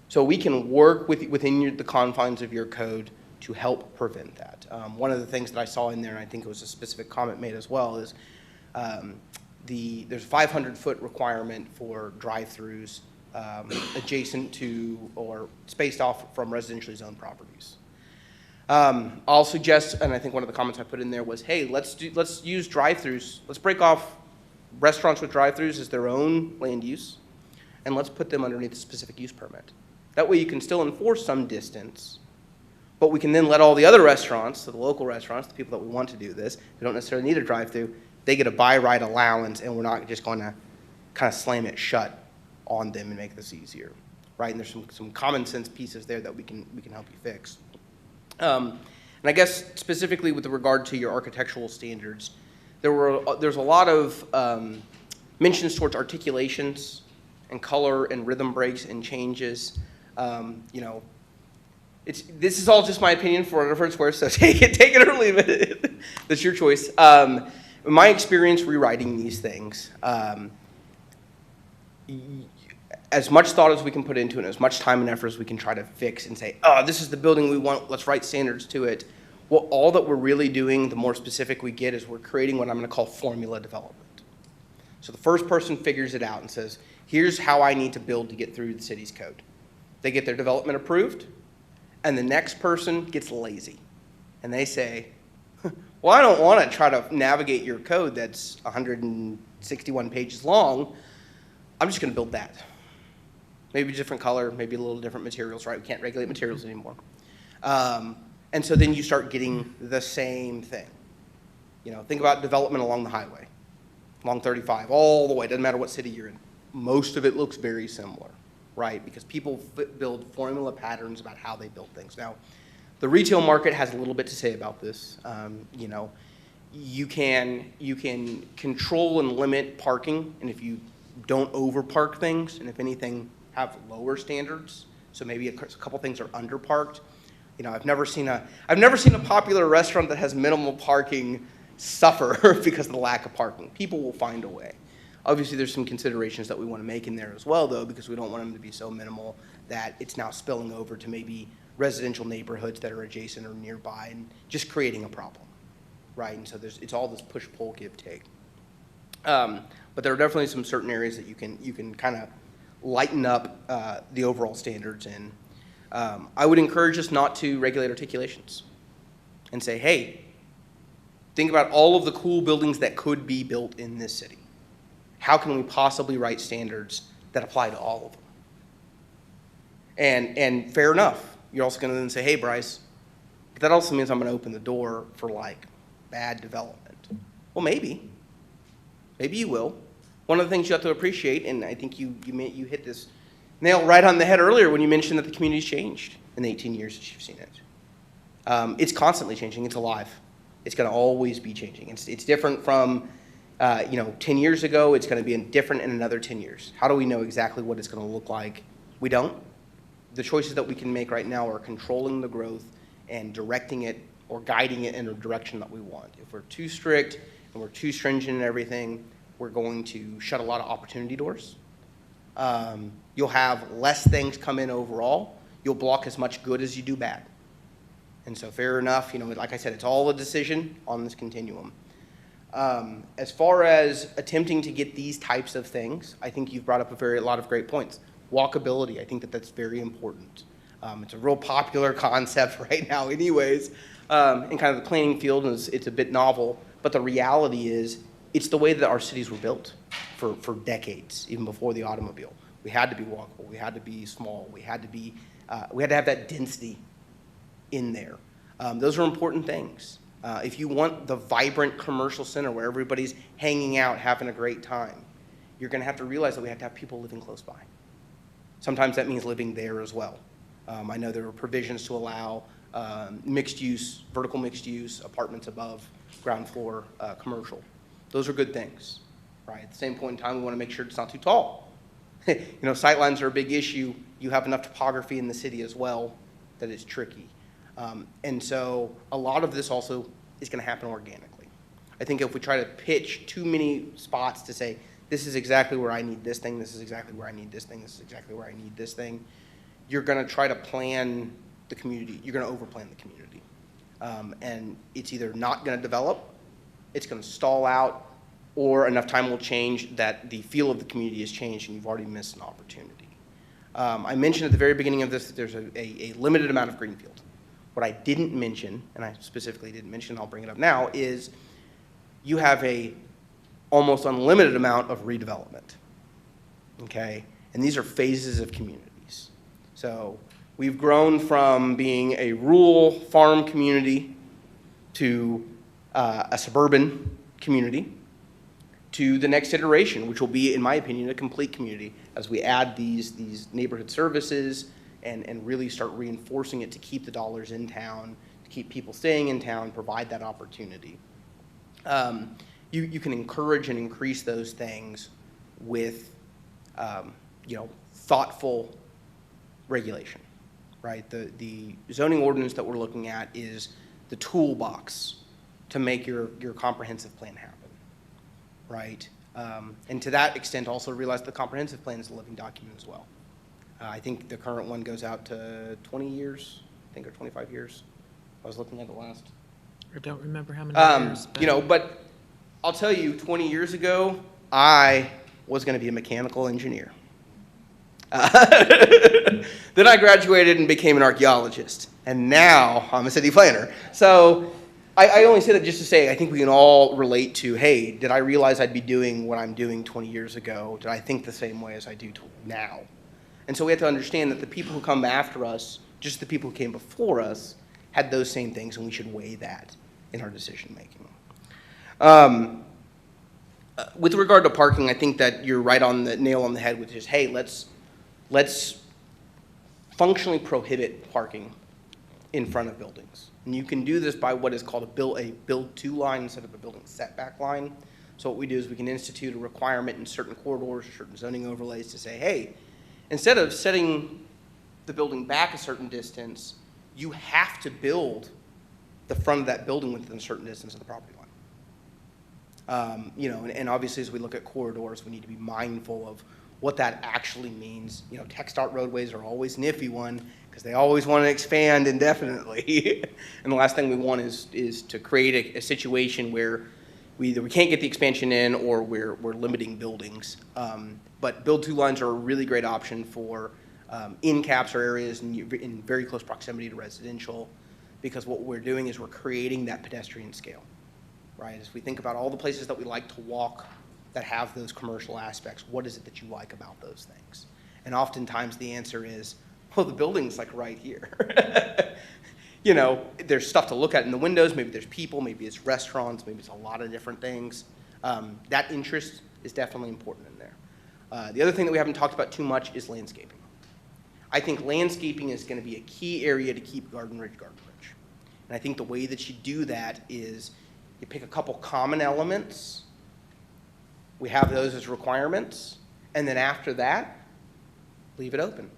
S7: So we can work within the confines of your code to help prevent that. One of the things that I saw in there, and I think it was a specific comment made as well, is there's a 500-foot requirement for drive-throughs adjacent to or spaced off from residentially zoned properties. I'll suggest, and I think one of the comments I put in there was, hey, let's use drive-throughs. Let's break off restaurants with drive-throughs as their own land use, and let's put them underneath a specific use permit. That way you can still enforce some distance, but we can then let all the other restaurants, so the local restaurants, the people that we want to do this, who don't necessarily need a drive-through, they get a by right allowance, and we're not just going to kind of slam it shut on them and make this easier, right? And there's some common sense pieces there that we can help you fix. And I guess specifically with regard to your architectural standards, there's a lot of mentions towards articulations and color and rhythm breaks and changes. You know, this is all just my opinion for whatever it's worth, so take it or leave it. That's your choice. In my experience rewriting these things, as much thought as we can put into it, as much time and effort as we can try to fix and say, oh, this is the building we want, let's write standards to it. Well, all that we're really doing, the more specific we get, is we're creating what I'm going to call formula development. So the first person figures it out and says, here's how I need to build to get through the city's code. They get their development approved, and the next person gets lazy. And they say, well, I don't want to try to navigate your code that's 161 pages long. I'm just going to build that. Maybe a different color, maybe a little different materials, right? We can't regulate materials anymore. And so then you start getting the same thing. You know, think about development along the highway, along 35, all the way, doesn't matter what city you're in. Most of it looks very similar, right? Because people build formula patterns about how they build things. Now, the retail market has a little bit to say about this. You know, you can control and limit parking, and if you don't over-park things, and if anything, have lower standards. So maybe a couple things are under-parked. You know, I've never seen a popular restaurant that has minimal parking suffer because of the lack of parking. People will find a way. Obviously, there's some considerations that we want to make in there as well, though, because we don't want them to be so minimal that it's now spilling over to maybe residential neighborhoods that are adjacent or nearby and just creating a problem, right? And so it's all this push-pull, give-take. But there are definitely some certain areas that you can kind of lighten up the overall standards in. I would encourage us not to regulate articulations and say, hey, think about all of the cool buildings that could be built in this city. How can we possibly write standards that apply to all of them? And fair enough. You're also going to then say, hey, Bryce, but that also means I'm going to open the door for like bad development. Well, maybe. Maybe you will. One of the things you have to appreciate, and I think you hit this nail right on the head earlier when you mentioned that the community's changed in the 18 years that you've seen it. It's constantly changing. It's alive. It's going to always be changing. It's different from 10 years ago. It's going to be different in another 10 years. How do we know exactly what it's going to look like? We don't. The choices that we can make right now are controlling the growth and directing it or guiding it in a direction that we want. If we're too strict and we're too stringent in everything, we're going to shut a lot of opportunity doors. You'll have less things come in overall, you'll block as much good as you do bad. And so fair enough, like I said, it's all a decision on this continuum. As far as attempting to get these types of things, I think you've brought up a lot of great points. Walkability, I think that's very important. It's a real popular concept right now anyways, in kind of the planning field, and it's a bit novel, but the reality is it's the way that our cities were built for decades, even before the automobile. We had to be walkable, we had to be small, we had to have that density in there. Those are important things. If you want the vibrant commercial center where everybody's hanging out, having a great time, you're gonna have to realize that we have to have people living close by. Sometimes that means living there as well. I know there are provisions to allow mixed use, vertical mixed use, apartments above ground floor, commercial. Those are good things, right? At the same point in time, we wanna make sure it's not too tall. Sightlines are a big issue. You have enough topography in the city as well that it's tricky. And so a lot of this also is going to happen organically. I think if we try to pitch too many spots to say, this is exactly where I need this thing, this is exactly where I need this thing, this is exactly where I need this thing, you're going to try to plan the community. You're going to overplan the community. And it's either not going to develop, it's going to stall out, or enough time will change that the feel of the community has changed and you've already missed an opportunity. I mentioned at the very beginning of this that there's a limited amount of greenfield. What I didn't mention, and I specifically didn't mention, I'll bring it up now, is you have a almost unlimited amount of redevelopment, okay? And these are phases of communities. So we've grown from being a rural farm community to a suburban community to the next iteration, which will be, in my opinion, a complete community as we add these neighborhood services and really start reinforcing it to keep the dollars in town, to keep people staying in town, provide that opportunity. You can encourage and increase those things with, thoughtful regulation, right? The zoning ordinance that we're looking at is the toolbox to make your comprehensive plan happen, right? And to that extent, also realize the comprehensive plan is a living document as well. I think the current one goes out to 20 years, I think, or 25 years. I was looking at the last.
S4: I don't remember how many years.
S7: But I'll tell you, 20 years ago, I was going to be a mechanical engineer. Then I graduated and became an archaeologist, and now I'm a city planner. So I only say that just to say I think we can all relate to, hey, did I realize I'd be doing what I'm doing 20 years ago? Did I think the same way as I do now? And so we have to understand that the people who come after us, just the people who came before us, had those same things, and we should weigh that in our decision making. With regard to parking, I think that you're right on the nail on the head with just, hey, let's functionally prohibit parking in front of buildings. And you can do this by what is called a build-to line instead of a building setback line. So what we do is we can institute a requirement in certain corridors, certain zoning overlays to say, hey, instead of setting the building back a certain distance, you have to build the front of that building within a certain distance of the property line. And obviously as we look at corridors, we need to be mindful of what that actually means. TxDOT roadways are always an iffy one because they always want to expand indefinitely. And the last thing we want is to create a situation where we can't get the expansion in or we're limiting buildings. But build-to lines are a really great option for in caps or areas in very close proximity to residential, because what we're doing is we're creating that pedestrian scale, right? As we think about all the places that we like to walk that have those commercial aspects, what is it that you like about those things? And oftentimes the answer is, well, the building's like right here. There's stuff to look at in the windows, maybe there's people, maybe it's restaurants, maybe it's a lot of different things. That interest is definitely important in there. The other thing that we haven't talked about too much is landscaping. I think landscaping is going to be a key area to keep Garden Ridge. And I think the way that you do that is you pick a couple common elements, we have those as requirements, and then after that, leave it open.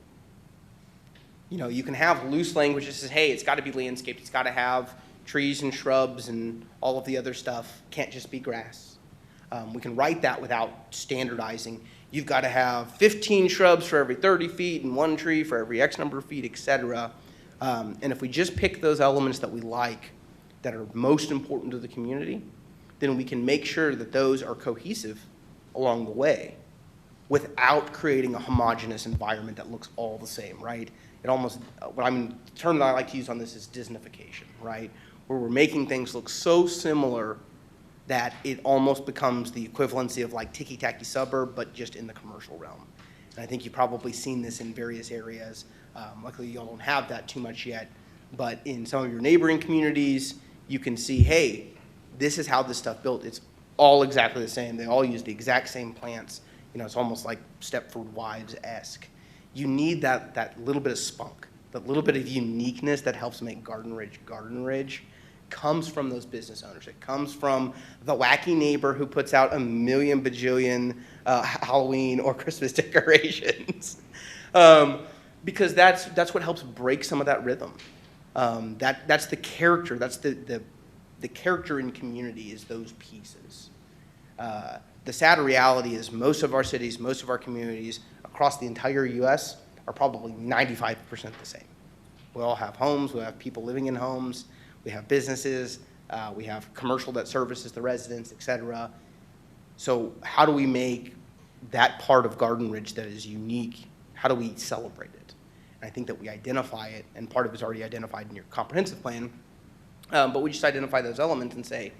S7: You can have loose language that says, hey, it's got to be landscaped, it's got to have trees and shrubs and all of the other stuff, can't just be grass. We can write that without standardizing. You've got to have 15 shrubs for every 30 feet and 1 tree for every X number of feet, et cetera. And if we just pick those elements that we like, that are most important to the community, then we can make sure that those are cohesive along the way without creating a homogeneous environment that looks all the same, right? It almost, the term that I like to use on this is Disneyfication, right? Where we're making things look so similar that it almost becomes the equivalency of like ticky-tacky suburb, but just in the commercial realm. And I think you've probably seen this in various areas. Luckily, y'all don't have that too much yet, but in some of your neighboring communities, you can see, hey, this is how this stuff built. It's all exactly the same. They all use the exact same plants. You know, it's almost like Stepford Wives-esque. You need that little bit of spunk, that little bit of uniqueness that helps make Garden Ridge, comes from those business owners. It comes from the wacky neighbor who puts out a million bajillion Halloween or Christmas decorations. Because that's what helps break some of that rhythm. That's the character. That's the character in community is those pieces. The sad reality is most of our cities, most of our communities across the entire U.S. are probably 95% the same. We all have homes. We have people living in homes. We have businesses. We have commercial that services the residents, et cetera. So how do we make that part of Garden Ridge that is unique, how do we celebrate it? And I think that we identify it, and part of it's already identified in your comprehensive plan, but we just identify those elements and say,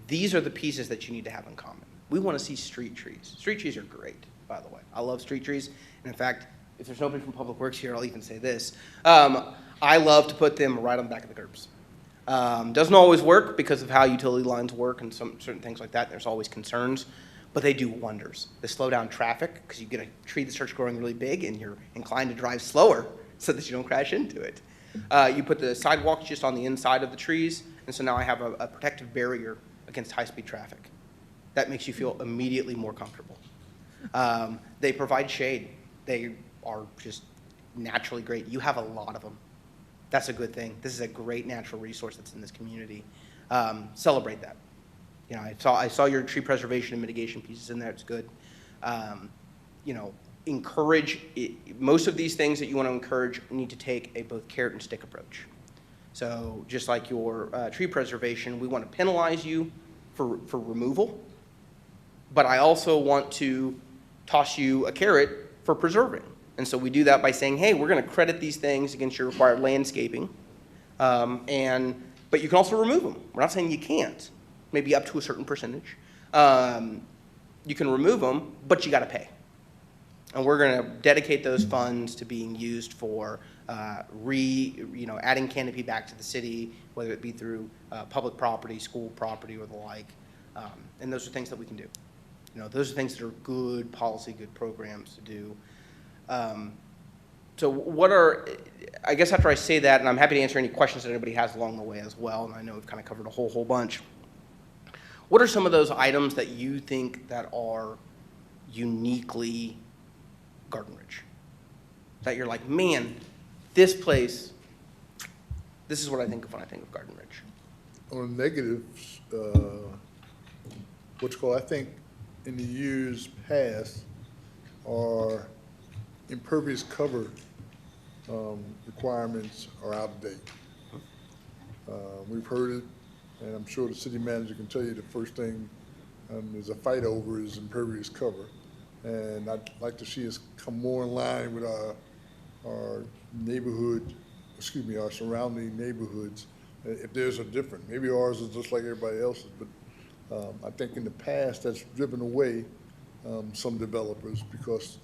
S7: these are the pieces that you need to have in common. We want to see street trees. Street trees are great, by the way. I love street trees. And in fact, if there's nobody from Public Works here, I'll even say this. I love to put them right on the back of the curbs. Doesn't always work because of how utility lines work and some certain things like that. There's always concerns, but they do wonders. They slow down traffic because you get a tree that starts growing really big and you're inclined to drive slower so that you don't crash into it. You put the sidewalks just on the inside of the trees, and so now I have a protective barrier against high-speed traffic. That makes you feel immediately more comfortable. They provide shade. They are just naturally great. You have a lot of them. That's a good thing. This is a great natural resource that's in this community. Celebrate that. You know, I saw your tree preservation and mitigation pieces in there. It's good. You know, encourage most of these things that you want to encourage need to take a both carrot and stick approach. So just like your tree preservation, we want to penalize you for removal, but I also want to toss you a carrot for preserving. And so we do that by saying, hey, we're going to credit these things against your required landscaping, but you can also remove them. We're not saying you can't, maybe up to a certain percentage. You can remove them, but you got to pay. And we're going to dedicate those funds to being used for adding canopy back to the city, whether it be through public property, school property, or the like. And those are things that we can do. You know, those are things that are good policy, good programs to do. So what are, I guess after I say that, and I'm happy to answer any questions that anybody has along the way as well, and I know we've kind of covered a whole bunch. What are some of those items that you think that are uniquely Garden Ridge? That you're like, man, this place, this is what I think of when I think of Garden Ridge.
S6: On the negatives, I think in the years past are impervious cover requirements are out of date. We've heard it, and I'm sure the city manager can tell you the first thing there's a fight over is impervious cover. And I'd like to see us come more in line with our neighborhood, our surrounding neighborhoods, if there's a difference. Maybe ours is just like everybody else's, but I think in the past that's driven away some developers because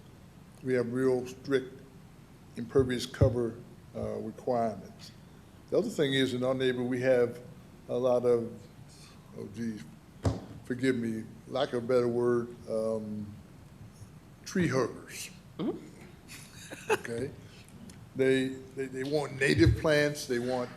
S6: we have real strict impervious cover requirements. The other thing is in our neighborhood we have a lot of, forgive me, lack of a better word, tree huggers. Mm-hmm. Okay? They want native plants, they want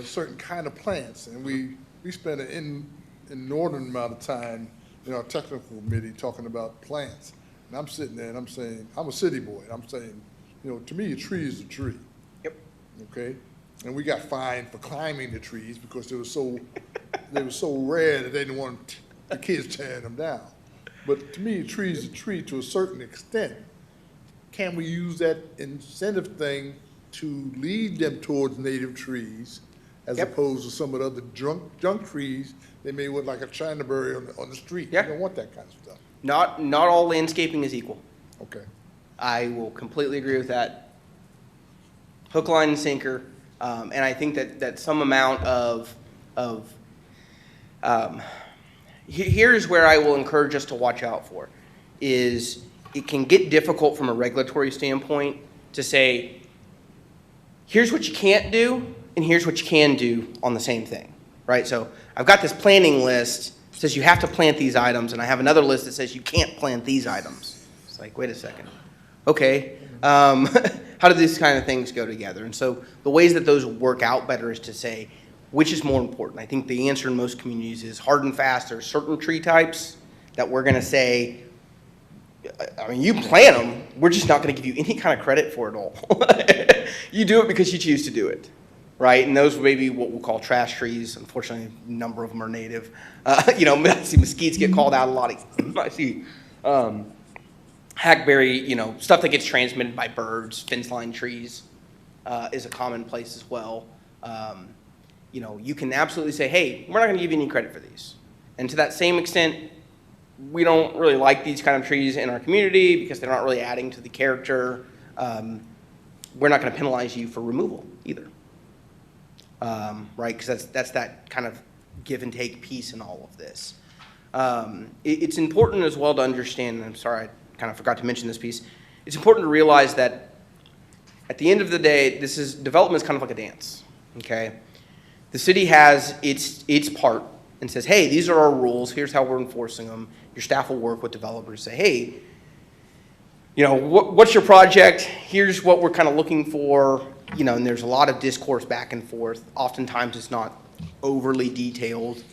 S6: certain kind of plants, and we spend an inordinate amount of time in our technical committee talking about plants. And I'm sitting there and I'm saying, I'm a city boy, and I'm saying, to me a tree is a tree.
S7: Yep.
S6: Okay? And we got fined for climbing the trees because they were so rare that they didn't want the kids tearing them down. But to me, a tree is a tree to a certain extent. Can we use that incentive thing to lead them towards native trees as
S7: Yep.
S6: opposed to some of the other junk trees they may want, like a Chinaberry on the street?
S7: Yeah.
S6: You don't want that kind of stuff.
S7: Not all landscaping is equal.
S6: Okay.
S7: I will completely agree with that. Hook, line, and sinker. And I think that some amount of here's where I will encourage us to watch out for, is it can get difficult from a regulatory standpoint to say, here's what you can't do, and here's what you can do on the same thing, right? So I've got this planting list that says you have to plant these items, and I have another list that says you can't plant these items. It's like, wait a second. Okay, how do these kind of things go together? And so the ways that those work out better is to say, which is more important? I think the answer in most communities is hard and fast. There are certain tree types that we're gonna say, I mean, you plant them, we're just not gonna give you any kind of credit for it all. You do it because you choose to do it, right? And those may be what we'll call trash trees. Unfortunately, a number of them are native. I see mesquites get called out a lot. I see hackberry, stuff that gets transmitted by birds, fence-line trees is a common place as well. You can absolutely say, hey, we're not going to give you any credit for these. And to that same extent, we don't really like these kind of trees in our community because they're not really adding to the character. We're not going to penalize you for removal either, right? Because that's that kind of give and take piece in all of this. It's important as well to understand, and I'm sorry, I kind of forgot to mention this piece. It's important to realize that at the end of the day, development is kind of like a dance, okay? The city has its part and says, hey, these are our rules, here's how we're enforcing them. Your staff will work with developers, say, hey, what's your project? Here's what we're kind of looking for, and there's a lot of discourse back and forth. Oftentimes it's not overly detailed,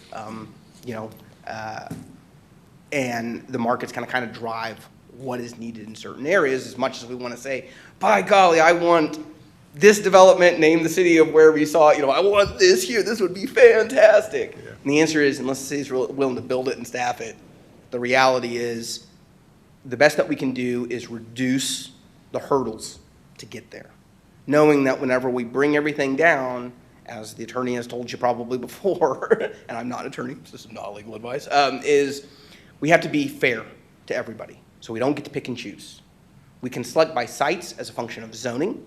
S7: and the markets kind of drive what is needed in certain areas, as much as we want to say, by golly, I want this development, name the city of wherever you saw it, I want this here, this would be fantastic. Yeah. And the answer is, unless the city's willing to build it and staff it, the reality is the best that we can do is reduce the hurdles to get there. Knowing that whenever we bring everything down, as the attorney has told you probably before, and I'm not an attorney, so this is not legal advice, is we have to be fair to everybody. So we don't get to pick and choose. We can select by sites as a function of zoning.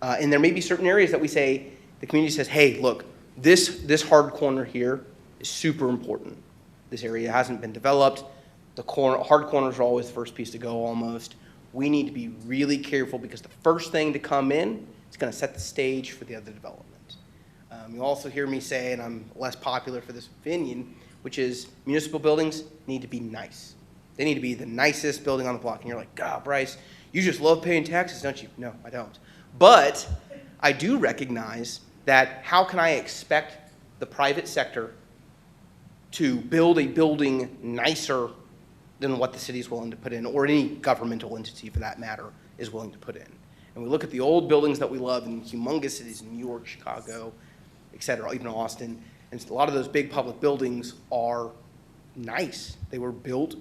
S7: And there may be certain areas that we say, the community says, hey, look, this hard corner here is super important. This area hasn't been developed. The hard corners are always the first piece to go almost. We need to be really careful because the first thing to come in is going to set the stage for the other development. You'll also hear me say, and I'm less popular for this opinion, which is municipal buildings need to be nice. They need to be the nicest building on the block. And you're like, God, Bryce, you just love paying taxes, don't you? No, I don't. But I do recognize that how can I expect the private sector to build a building nicer than what the city is willing to put in, or any governmental entity for that matter is willing to put in. And we look at the old buildings that we love in humongous cities in New York, Chicago, et cetera, even Austin, and a lot of those big public buildings are nice. They were built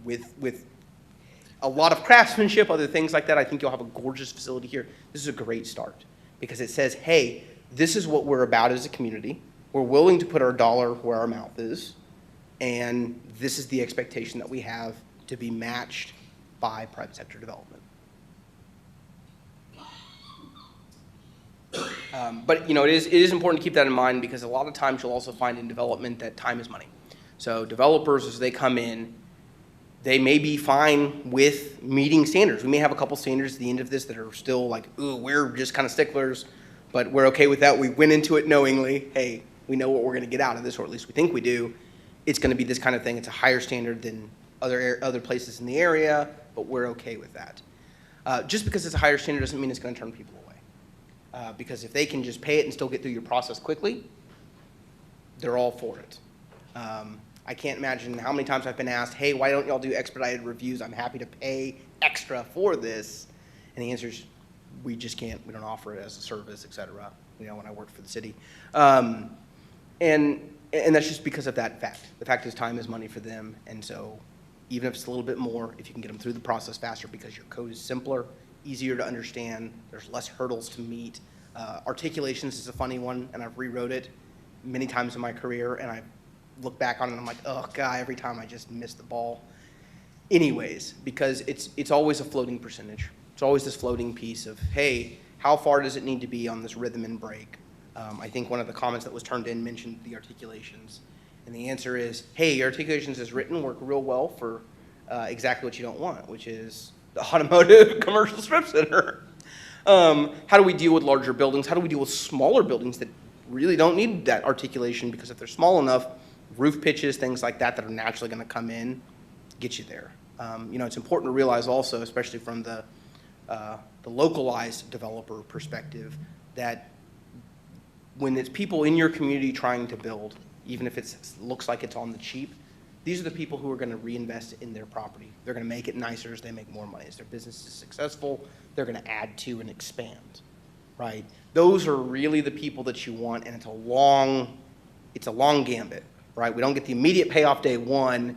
S7: with a lot of craftsmanship, other things like that. I think you'll have a gorgeous facility here. This is a great start because it says, hey, this is what we're about as a community. We're willing to put our dollar where our mouth is, and this is the expectation that we have to be matched by private sector development. But it is important to keep that in mind because a lot of times you'll also find in development that time is money. So developers, as they come in, they may be fine with meeting standards. We may have a couple standards at the end of this that are still like, ooh, we're just kind of sticklers, but we're okay with that. We went into it knowingly, hey, we know what we're going to get out of this, or at least we think we do. It's going to be this kind of thing. It's a higher standard than other places in the area, but we're okay with that. Just because it's a higher standard doesn't mean it's going to turn people away. Because if they can just pay it and still get through your process quickly, they're all for it. I can't imagine how many times I've been asked, hey, why don't y'all do expedited reviews? I'm happy to pay extra for this. And the answer is, we just can't. We don't offer it as a service, et cetera, when I worked for the city. And that's just because of that fact. The fact is time is money for them, and so even if it's a little bit more, if you can get them through the process faster because your code is simpler, easier to understand, there's less hurdles to meet. Articulations is a funny one, and I've rewrote it many times in my career, and I look back on it and I'm like, oh, God, every time I just miss the ball. Anyways, because it's always a floating percentage. It's always this floating piece of, hey, how far does it need to be on this rhythm and break? I think one of the comments that was turned in mentioned the articulations. And the answer is, hey, your articulations as written work real well for exactly what you don't want, which is the automotive commercial strip center. How do we deal with larger buildings? How do we deal with smaller buildings that really don't need that articulation? Because if they're small enough, roof pitches, things like that are naturally going to come in, get you there. It's important to realize also, especially from the localized developer perspective, that when it's people in your community trying to build, even if it looks like it's on the cheap, these are the people who are going to reinvest in their property. They're going to make it nicer as they make more money. As their business is successful, they're going to add to and expand, right? Those are really the people that you want, and it's a long gambit, right? We don't get the immediate payoff day one,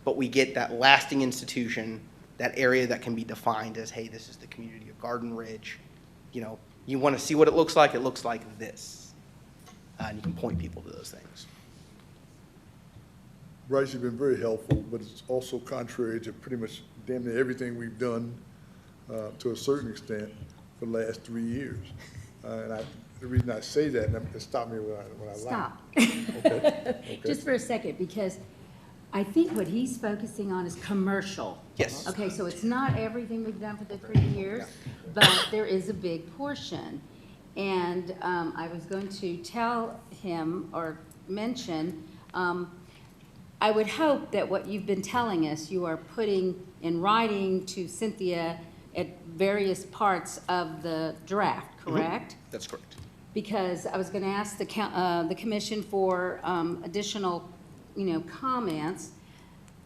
S7: but we get that lasting institution, that area that can be defined as, hey, this is the community of Garden Ridge. You want to see what it looks like this. And you can point people to those things.
S6: Bryce, you've been very helpful, but it's also contrary to pretty much damn near everything we've done to a certain extent for the last 3 years. The reason I say that, and stop me when I lie.
S1: Stop.
S6: Okay.
S1: Just for a second, because I think what he's focusing on is commercial.
S7: Yes.
S1: Okay, so it's not everything we've done for the 3 years, but there is a big portion. And I was going to tell him or mention, I would hope that what you've been telling us, you are putting in writing to Cynthia at various parts of the draft, correct?
S7: Mm-hmm. That's correct.
S1: Because I was going to ask the commission for additional, comments,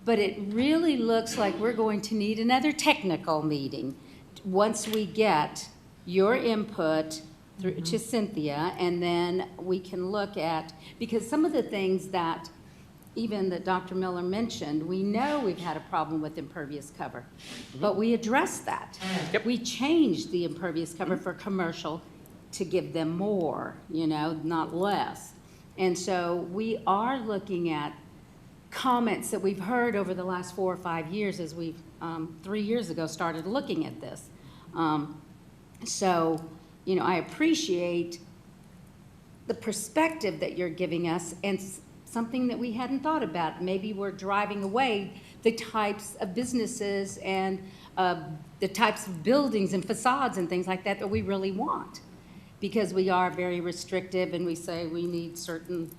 S1: but it really looks like we're going to need another technical meeting once we get your input through to Cynthia, and then we can look at, because some of the things that even that Dr. Miller mentioned, we know we've had a problem with impervious cover, but we addressed that.
S7: Yep.
S1: We changed the impervious cover for commercial to give them more, not less. And so we are looking at comments that we've heard over the last 4 or 5 years as we've 3 years ago started looking at this. I appreciate the perspective that you're giving us and something that we hadn't thought about. Maybe we're driving away the types of businesses and the types of buildings and facades and things like that that we really want. Because we are very restrictive and we say we need certain,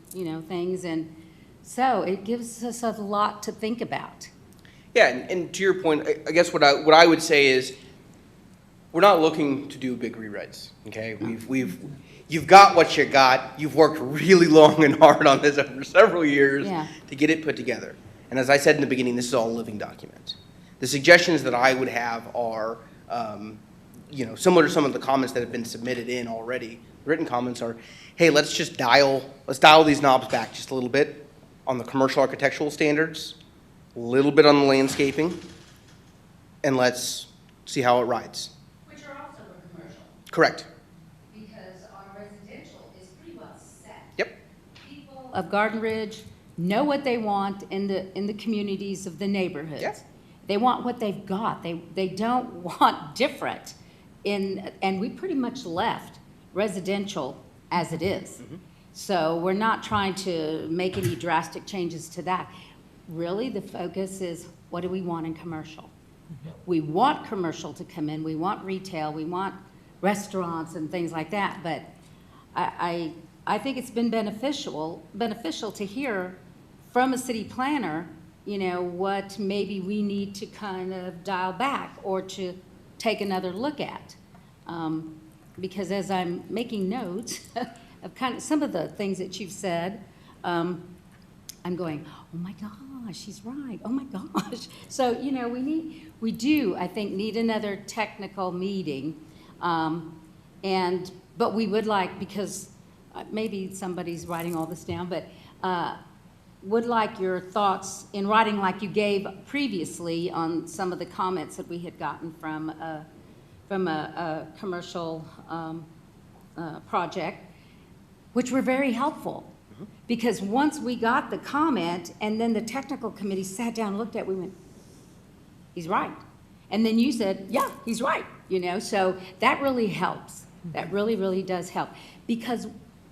S1: things. And so it gives us a lot to think about.
S7: Yeah, and to your point, I guess what I would say is we're not looking to do big rewrites, okay? You've got what you got. You've worked really long and hard on this over several years to get it put together. And as I said in the beginning, this is all a living document. The suggestions that I would have are, similar to some of the comments that have been submitted in already. The written comments are, hey, let's dial these knobs back just a little bit on the commercial architectural standards, a little bit on the landscaping, and let's see how it rides.
S1: Which are also for commercial.
S7: Correct.
S1: Because our residential is pretty well set.
S7: Yep.
S1: People of Garden Ridge know what they want in the communities of the neighborhoods.
S7: Yep.
S1: They want what they've got. They don't want different. And we pretty much left residential as it is. Mm-hmm. So we're not trying to make any drastic changes to that. Really, the focus is what do we want in commercial? Mm-hmm. We want commercial to come in. We want retail. We want restaurants and things like that. But I think it's been beneficial to hear from a city planner, what maybe we need to kind of dial back or to take another look at. Because as I'm making notes of kind of some of the things that you've said, I'm going, oh my gosh, she's right. Oh my gosh. So, we do, I think, need another technical meeting. But we would like, because maybe somebody's writing all this down, but would like your thoughts in writing like you gave previously on some of the comments that we had gotten from a commercial project, which were very helpful. Because once we got the comment and then the technical committee sat down and looked at it, we went, he's right. And then you said, yeah, he's right, you know, so that really helps. That really, really does help. Because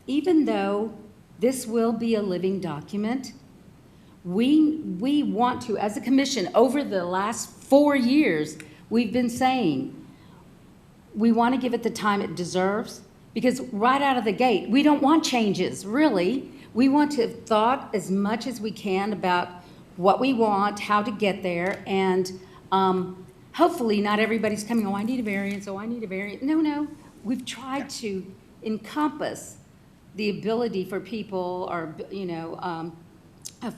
S1: even though this will be a living document, we want to, as a commission, over the last 4 years, we've been saying, we want to give it the time it deserves, because right out of the gate, we don't want changes, really. We want to have thought as much as we can about what we want, how to get there, and hopefully not everybody's coming, oh, I need a variance, oh, I need a variance. No, we've tried to encompass the ability for people or, you know,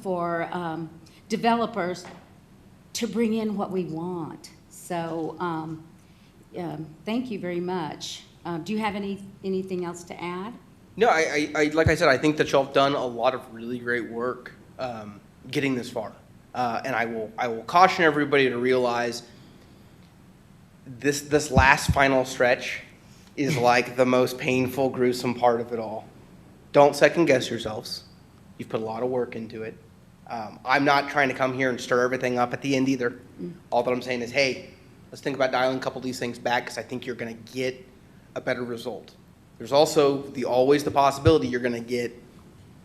S1: for developers to bring in what we want. So thank you very much. Do you have anything else to add?
S7: No, I like I said, I think that y'all have done a lot of really great work getting this far. And I will caution everybody to realize this last final stretch is like the most painful, gruesome part of it all. Don't second guess yourselves. You've put a lot of work into it. I'm not trying to come here and stir everything up at the end either. All that I'm saying is, hey, let's think about dialing a couple of these things back, because I think you're going to get a better result. There's also always the possibility you're going to get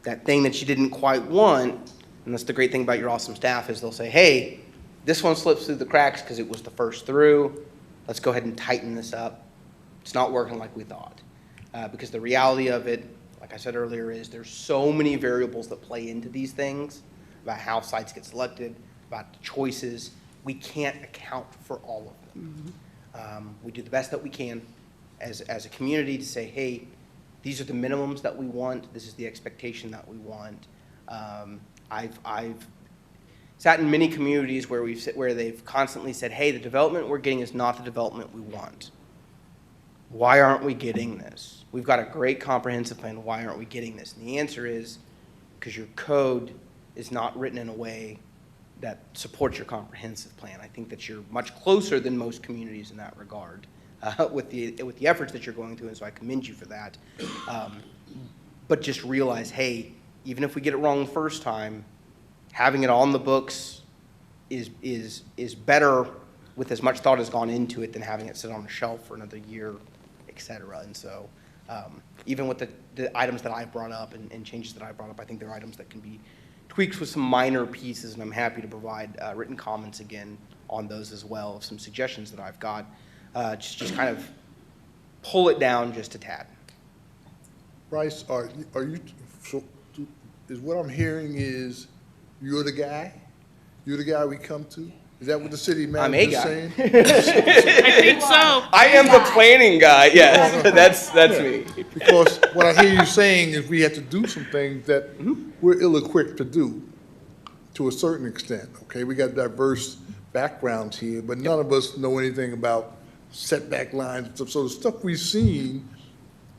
S7: that thing that you didn't quite want, and that's the great thing about your awesome staff is they'll say, hey, this one slips through the cracks because it was the first through. Let's go ahead and tighten this up. It's not working like we thought. Because the reality of it, like I said earlier, is there's so many variables that play into these things about how sites get selected, about the choices. We can't account for all of them. We do the best that we can as a community to say, hey, these are the minimums that we want. This is the expectation that we want. I've sat in many communities where they've constantly said, hey, the development we're getting is not the development we want. Why aren't we getting this? We've got a great comprehensive plan. Why aren't we getting this? And the answer is because your code is not written in a way that supports your comprehensive plan. I think that you're much closer than most communities in that regard with the efforts that you're going through, and so I commend you for that. But just realize, hey, even if we get it wrong the first time, having it on the books is better with as much thought as gone into it than having it sit on a shelf for another year, et cetera. And so even with the items that I've brought up and changes that I've brought up, I think they're items that can be tweaked with some minor pieces, and I'm happy to provide written comments again on those as well, of some suggestions that I've got. Just kind of pull it down just a tad.
S6: Bryce, are you, so, is what I'm hearing is you're the guy? You're the guy we come to? Is that what the city manager is saying?
S4: I think so.
S7: I am the planning guy, yes, that's me.
S6: Because what I hear you saying is we have to do some things that we're ill-equipped to do, to a certain extent, okay? We got diverse backgrounds here, but none of us know anything about setback lines and stuff. So the stuff we've seen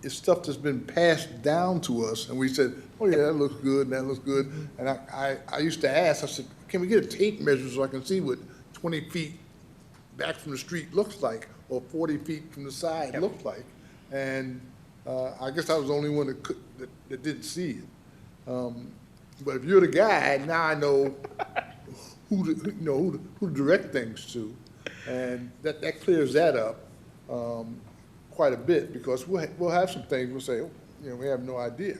S6: is stuff that's been passed down to us, and we said, oh yeah, that looks good, and that looks good. And I used to ask, I said, can we get a tape measure so I can see what 20 feet back from the street looks like, or 40 feet from the side looks like? And I guess I was the only one that didn't see it. But if you're the guy, now I know who to direct things to, and that clears that up quite a bit, because we'll have some things we'll say, oh, we have no idea.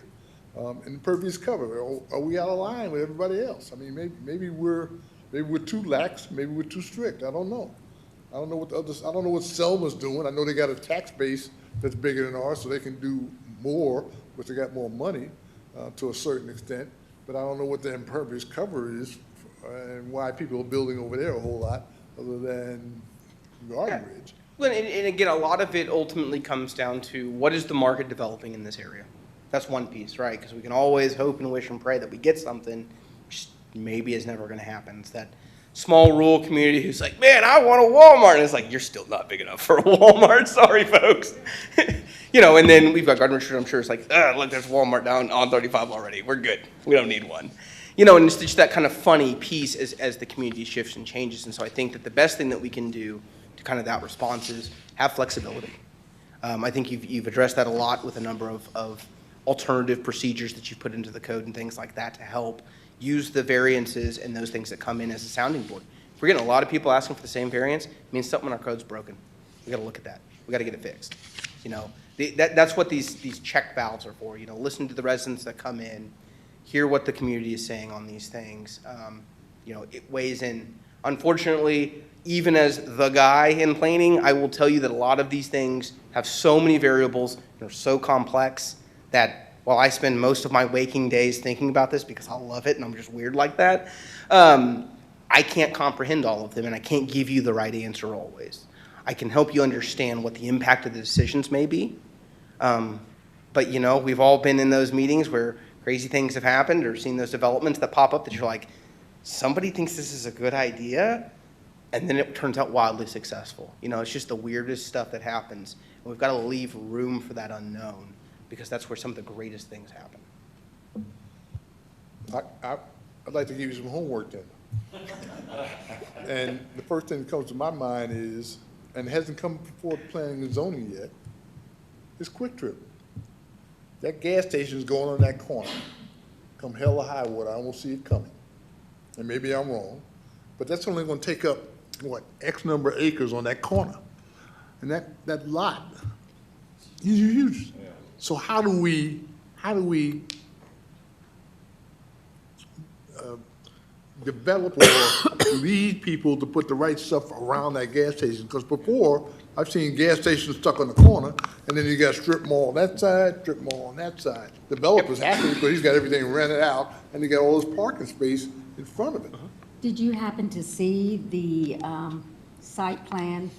S6: And impervious cover, are we out of line with everybody else? I mean, maybe we're too lax, maybe we're too strict. I don't know. I don't know what Selma's doing. I know they got a tax base that's bigger than ours, so they can do more, but they got more money to a certain extent. But I don't know what the impervious cover is and why people are building over there a whole lot other than Garden Ridge.
S7: Well, and again, a lot of it ultimately comes down to what is the market developing in this area. That's one piece, right? Because we can always hope and wish and pray that we get something, which maybe is never going to happen. It's that small rural community who's like, man, I want a Walmart. And it's like, you're still not big enough for a Walmart. Sorry, folks. And then we've got Garden Ridge, I'm sure it's like, look, there's Walmart down on 35 already. We're good. We don't need one. you know, and it's just that kind of funny piece as the community shifts and changes. And so I think that the best thing that we can do to kind of that response is have flexibility. I think you've addressed that a lot with a number of alternative procedures that you've put into the code and things like that to help use the variances and those things that come in as a sounding board. If we're getting a lot of people asking for the same variance, it means something in our code's broken. We got to look at that. We got to get it fixed. You know, that's what these check valves are for. You know, listen to the residents that come in, hear what the community is saying on these things. You know, it weighs in. Unfortunately, even as the guy in planning, I will tell you that a lot of these things have so many variables, they're so complex that while I spend most of my waking days thinking about this because I love it and I'm just weird like that, I can't comprehend all of them and I can't give you the right answer always. I can help you understand what the impact of the decisions may be. But you know, we've all been in those meetings where crazy things have happened or seen those developments that pop up that you're like, somebody thinks this is a good idea, and then it turns out wildly successful. You know, it's just the weirdest stuff that happens. And we've got to leave room for that unknown because that's where some of the greatest things happen.
S6: I'd like to give you some homework then. And the first thing that comes to my mind is, and hasn't come before planning and zoning yet, is Quick Trip. That gas station is going on that corner. Come hell or high water, I won't see it coming. And maybe I'm wrong, but that's only going to take up, what, X number of acres on that corner. And that lot is huge. Yeah. So how do we develop or lead people to put the right stuff around that gas station? Because before, I've seen gas stations stuck on the corner, and then you got strip mall on that side, strip mall on that side. Developer's happy because he's got everything rented out, and he got all this parking space in front of it.
S1: Did you happen to see the site plan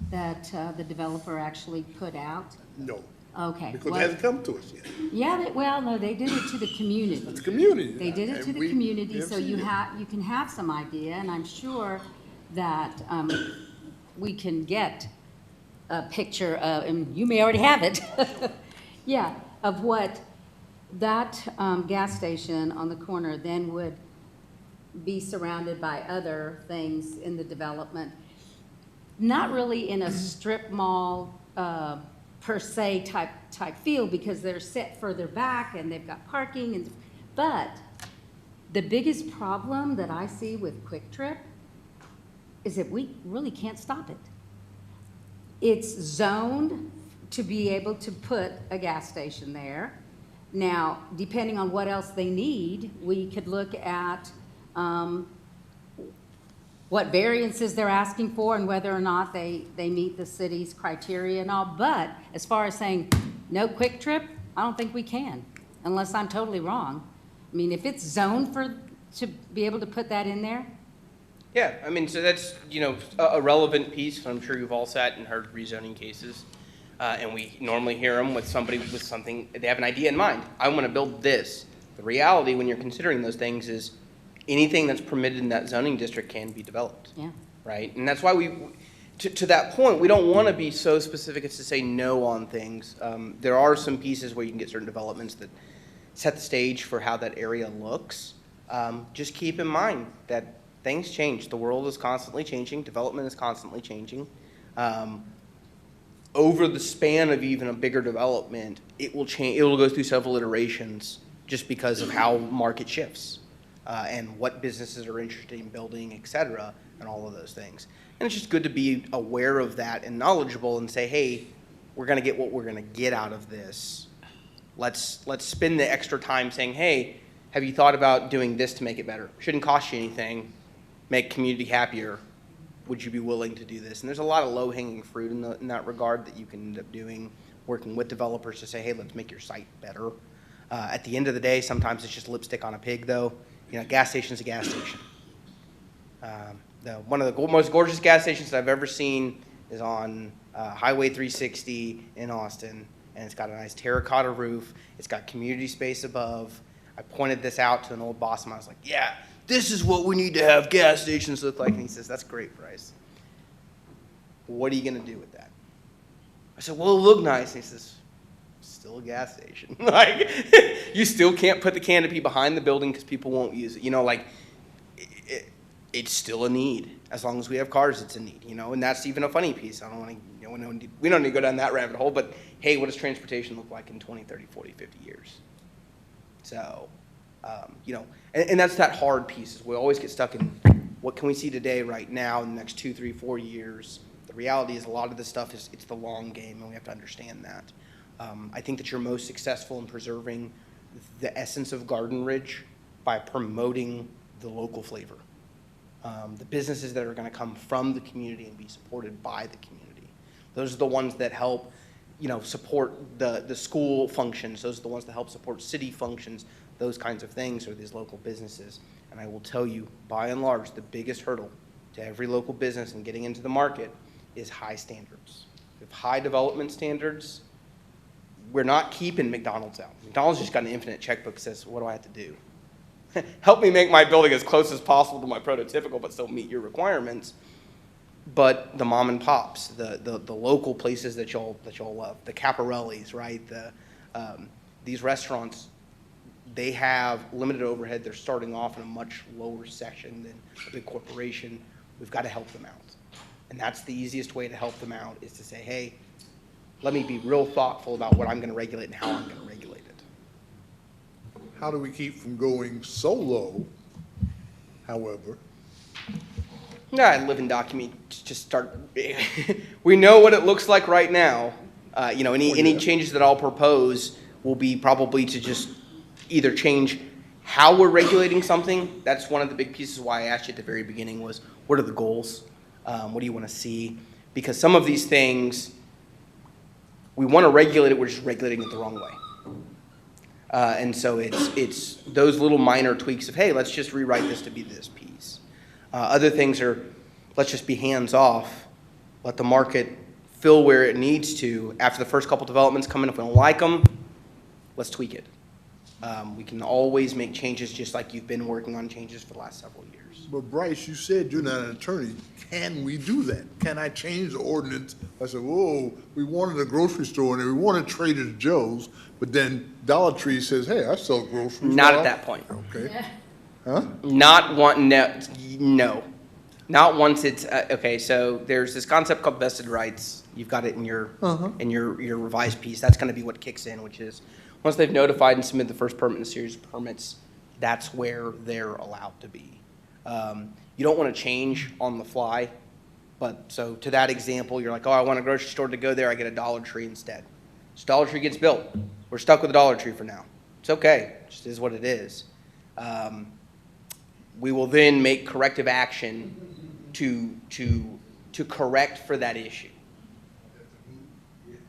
S1: that the developer actually put out?
S6: No.
S1: Okay.
S6: Because
S1: well,
S6: it hasn't come to us yet.
S1: Yeah, well, no, they did it to the community.
S6: It's community.
S1: They did it to the community, so you can have some idea, and I'm sure that we can get a picture of, and you may already have it, yeah, of what that gas station on the corner then would be surrounded by other things in the development. Not really in a strip mall per se type feel because they're set further back and they've got parking. But the biggest problem that I see with Quick Trip is that we really can't stop it. It's zoned to be able to put a gas station there. Now, depending on what else they need, we could look at what variances they're asking for and whether or not they meet the city's criteria and all. But as far as saying no Quick Trip, I don't think we can, unless I'm totally wrong. I mean, if it's zoned to be able to put that in there.
S7: Yeah, I mean, so that's, you know, a relevant piece. I'm sure you've all sat and heard rezoning cases. And we normally hear them with somebody with something, they have an idea in mind. I want to build this. The reality when you're considering those things is anything that's permitted in that zoning district can be developed.
S1: Yeah.
S7: Right? And that's why to that point, we don't want to be so specific as to say no on things. There are some pieces where you can get certain developments that set the stage for how that area looks. Just keep in mind that things change. The world is constantly changing. Development is constantly changing. Over the span of even a bigger development, it will change. It will go through several iterations just because of how market shifts and what businesses are interested in building, et cetera, and all of those things. And it's just good to be aware of that and knowledgeable and say, hey, we're going to get what we're going to get out of this. Let's spend the extra time saying, hey, have you thought about doing this to make it better? Shouldn't cost you anything. Make community happier. Would you be willing to do this? And there's a lot of low-hanging fruit in that regard that you can end up doing, working with developers to say, hey, let's make your site better. At the end of the day, sometimes it's just lipstick on a pig, though. You know, gas station's a gas station. One of the most gorgeous gas stations I've ever seen is on Highway 360 in Austin, and it's got a nice terracotta roof. It's got community space above. I pointed this out to an old boss, and I was like, yeah, this is what we need to have gas stations look like. And he says, that's great, Bryce. What are you going to do with that? I said, well, it'll look nice. And he says, still a gas station. Like, you still can't put the canopy behind the building because people won't use it. You know, like, it's still a need. As long as we have cars, it's a need, you know, and that's even a funny piece. I don't want to, you know, we don't need to go down that rabbit hole, but hey, what does transportation look like in 20, 30, 40, 50 years? So, you know, and that's that hard piece, is we always get stuck in what can we see today, right now, in the next 2, 3, 4 years. The reality is a lot of this stuff it's the long game, and we have to understand that. I think that you're most successful in preserving the essence of Garden Ridge by promoting the local flavor. The businesses that are going to come from the community and be supported by the community. Those are the ones that help, you know, support the school functions. Those are the ones that help support city functions. Those kinds of things are these local businesses. And I will tell you, by and large, the biggest hurdle to every local business and getting into the market is high standards. If high development standards, we're not keeping McDonald's out. McDonald's just got an infinite checkbook that says, what do I have to do? Help me make my building as close as possible to my prototypical, but still meet your requirements. But the mom and pops, the local places that y'all love, the Caparellis, right? These restaurants, they have limited overhead. They're starting off in a much lower section than a big corporation. We've got to help them out. And that's the easiest way to help them out, is to say, hey, let me be real thoughtful about what I'm going to regulate and how I'm going to regulate it.
S6: How do we keep from going so low, however?
S7: Yeah, and living document, just start, we know what it looks like right now. You know, any changes that I'll propose will be probably to just either change how we're regulating something. That's one of the big pieces why I asked you at the very beginning was, what are the goals? What do you want to see? Because some of these things, we want to regulate it, we're just regulating it the wrong way. And so it's those little minor tweaks of, hey, let's just rewrite this to be this piece. Other things are, let's just be hands off, let the market fill where it needs to. After the first couple developments come in, if we don't like them, let's tweak it. We can always make changes, just like you've been working on changes for the last several years.
S6: But Bryce, you said you're not an attorney. Can we do that? Can I change the ordinance? I said, whoa, we wanted a grocery store and we wanted Trader Joe's, but then Dollar Tree says, hey, I sell groceries.
S7: Not at that point.
S6: Okay. Huh?
S7: No. Not once it's, okay, so there's this concept called vested rights. You've got it in your revised piece. That's going to be what kicks in, which is once they've notified and submitted the first permit in a series of permits, that's where they're allowed to be. You don't want to change on the fly, but so to that example, you're like, oh, I want a grocery store to go there, I get a Dollar Tree instead. So Dollar Tree gets built. We're stuck with a Dollar Tree for now. It's okay, it just is what it is. We will then make corrective action to correct for that issue.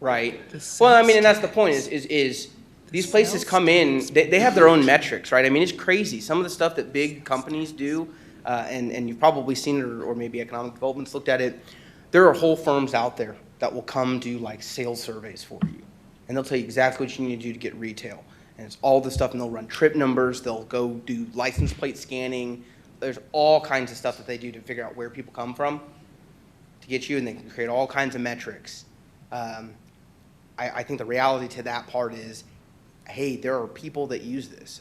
S7: Right? Well, I mean, and that's the point is these places come in, they have their own metrics, right? I mean, it's crazy. Some of the stuff that big companies do, and you've probably seen it, or maybe economic development's looked at it, there are whole firms out there that will come do like sales surveys for you. And they'll tell you exactly what you need to do to get retail. And it's all this stuff, and they'll run trip numbers, they'll go do license plate scanning. There's all kinds of stuff that they do to figure out where people come from to get you, and they can create all kinds of metrics. I think the reality to that part is, hey, there are people that use this.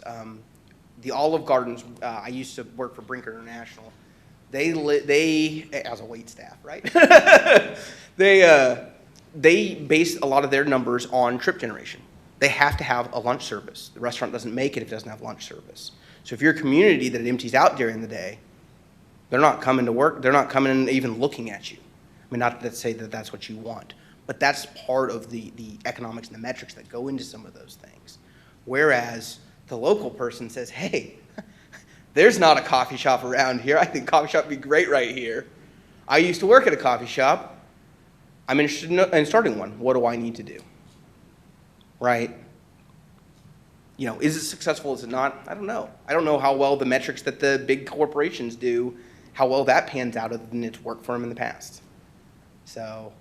S7: The Olive Gardens, I used to work for Brinker International. They as a wait staff, right? They base a lot of their numbers on trip generation. They have to have a lunch service. The restaurant doesn't make it if it doesn't have lunch service. So if you're a community that it empties out during the day, they're not coming to work. They're not coming and even looking at you. I mean, not to say that that's what you want, but that's part of the economics and the metrics that go into some of those things. Whereas the local person says, hey, there's not a coffee shop around here. I think coffee shop would be great right here. I used to work at a coffee shop. I'm interested in starting one. What do I need to do? Right? You know, is it successful? Is it not? I don't know. I don't know how well the metrics that the big corporations do, how well that pans out other than it's worked for them in the past. So,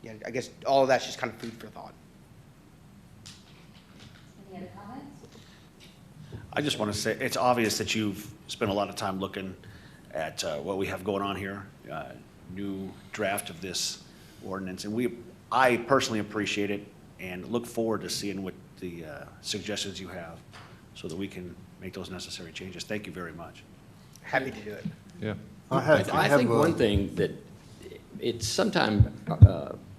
S7: yeah, I guess all of that's just kind of food for thought.
S1: Any other comments?
S8: I just want to say, it's obvious that you've spent a lot of time looking at what we have going on here, new draft of this ordinance, and I personally appreciate it. and look forward to seeing what the suggestions you have so that we can make those necessary changes. Thank you very much.
S7: Happy to do it.
S9: Yeah.
S10: I think one thing that it's sometimes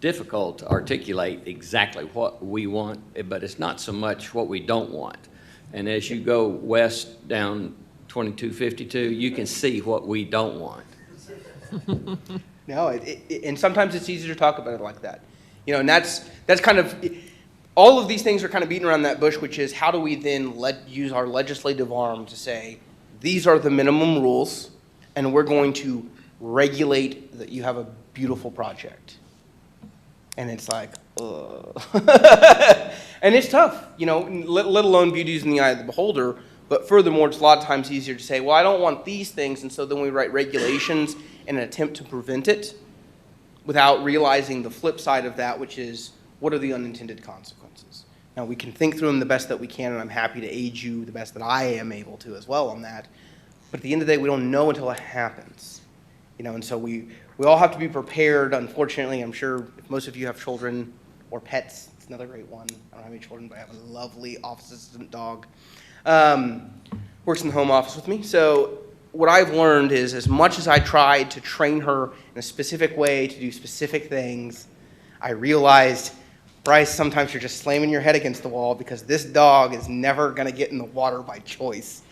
S10: difficult to articulate exactly what we want, but it's not so much what we don't want. And as you go west down 2252, you can see what we don't want.
S7: No, and sometimes it's easier to talk about it like that. You know, and that's kind of, all of these things are kind of beating around that bush, which is how do we then use our legislative arm to say, these are the minimum rules, and we're going to regulate that you have a beautiful project. And it's like, ugh. And it's tough, you know, let alone beauty is in the eye of the beholder. But furthermore, it's a lot of times easier to say, well, I don't want these things, and so then we write regulations in an attempt to prevent it without realizing the flip side of that, which is, what are the unintended consequences? Now, we can think through them the best that we can, and I'm happy to aid you the best that I am able to as well on that. But at the end of the day, we don't know until it happens. You know, and so we all have to be prepared. Unfortunately, I'm sure if most of you have children or pets, it's another great one. I don't have any children, but I have a lovely office assistant dog. Works in the home office with me. So what I've learned is, as much as I tried to train her in a specific way to do specific things, I realized, Bryce, sometimes you're just slamming your head against the wall because this dog is never going to get in the water by choice.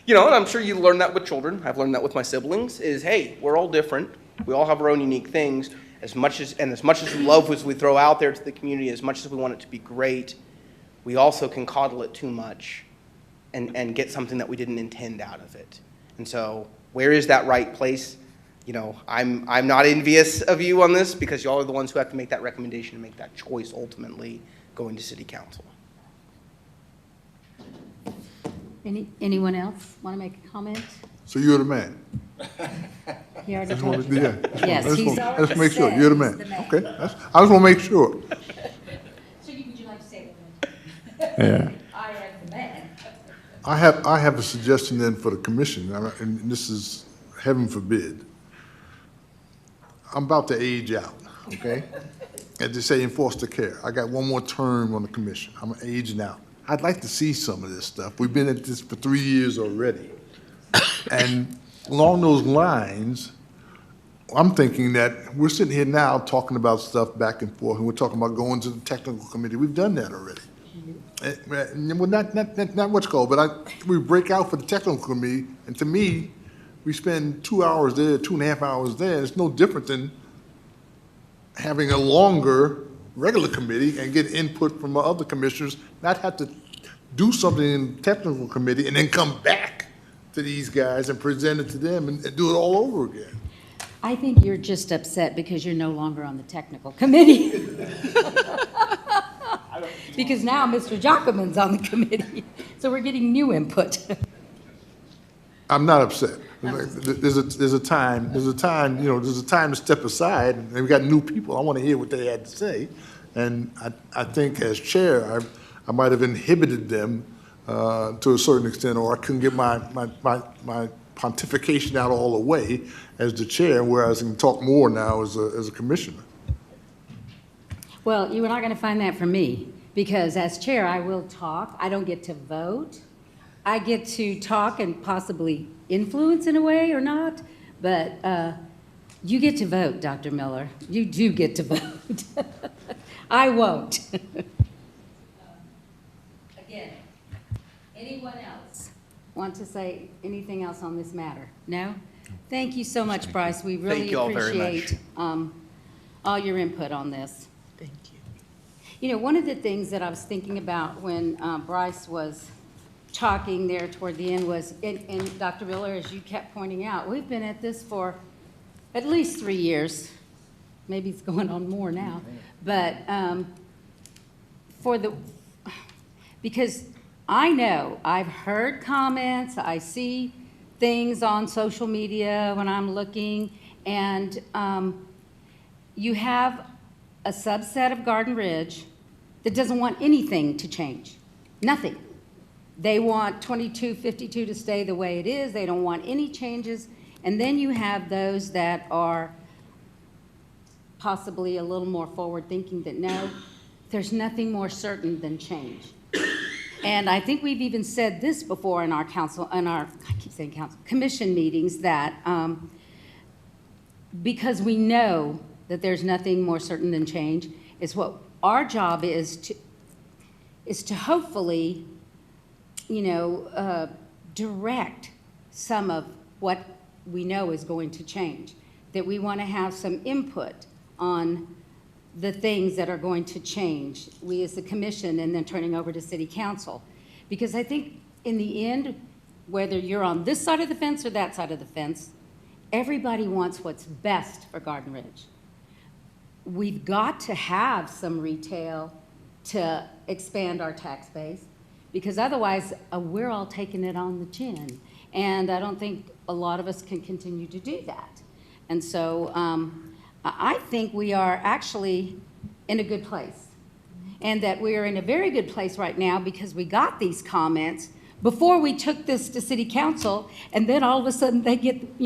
S7: You know, and I'm sure you learn that with children. I've learned that with my siblings, is, hey, we're all different. We all have our own unique things. As much as love as we throw out there to the community, as much as we want it to be great, we also can coddle it too much and get something that we didn't intend out of it. And so where is that right place? You know, I'm not envious of you on this because y'all are the ones who have to make that recommendation and make that choice ultimately going to city council.
S1: Anyone else want to make a comment?
S6: So you're the man?
S1: He already
S6: Just
S1: told
S6: wanted
S1: you.
S6: to- yeah.
S1: Yes,
S6: Let's
S1: he's
S6: go-
S1: already
S6: Let's make sure,
S1: said
S6: you're the
S1: he's
S6: man.
S1: the man.
S6: Okay, I just want to make sure.
S1: So would you like to say it?
S6: Yeah.
S1: I am the man.
S6: I have a suggestion then for the commission, and this is, heaven forbid. I'm about to age out, okay? As they say in foster care, I got one more term on the commission. I'm aging out. I'd like to see some of this stuff. We've been at this for 3 years already. And along those lines, I'm thinking that we're sitting here now talking about stuff back and forth, and we're talking about going to the technical committee. We've done that already. Well, not what's called, but we break out for the technical committee, and to me, we spend 2 hours there, 2.5 hours there. It's no different than having a longer regular committee and get input from other commissioners, not have to do something in technical committee and then come back to these guys and present it to them and do it all over again.
S1: I think you're just upset because you're no longer on the technical committee. Because now Mr. Jockman's on the committee, so we're getting new input.
S6: I'm not upset. There's a time, you know, there's a time to step aside, and we got new people. I want to hear what they had to say. And I think as chair, I might have inhibited them to a certain extent, or I couldn't get my pontification out all the way as the chair, whereas I can talk more now as a commissioner.
S1: Well, you are not going to find that from me, because as chair, I will talk. I don't get to vote. I get to talk and possibly influence in a way or not, but you get to vote, Dr. Miller. You do get to vote. I won't. Again, anyone else want to say anything else on this matter? No? Thank you so much, Bryce. We really
S7: Thank you all very much.
S1: appreciate all your input on this.
S4: Thank you.
S1: You know, one of the things that I was thinking about when Bryce was talking there toward the end was, and Dr. Miller, as you kept pointing out, we've been at this for at least 3 years. Maybe it's going on more now. But because I know, I've heard comments, I see things on social media when I'm looking, and you have a subset of Garden Ridge that doesn't want anything to change, nothing. They want 2252 to stay the way it is. They don't want any changes. And then you have those that are possibly a little more forward thinking that no, there's nothing more certain than change. And I think we've even said this before in our commission meetings, that because we know that there's nothing more certain than change, is what our job is to hopefully, direct some of what we know is going to change. That we want to have some input on the things that are going to change, we as the commission, and then turning over to city council. Because I think in the end, whether you're on this side of the fence or that side of the fence, everybody wants what's best for Garden Ridge. We've got to have some retail to expand our tax base, because otherwise we're all taking it on the chin. And I don't think a lot of us can continue to do that. And so I think we are actually in a good place, and that we are in a very good place right now because we got these comments before we took this to city council, and then all of a sudden they get,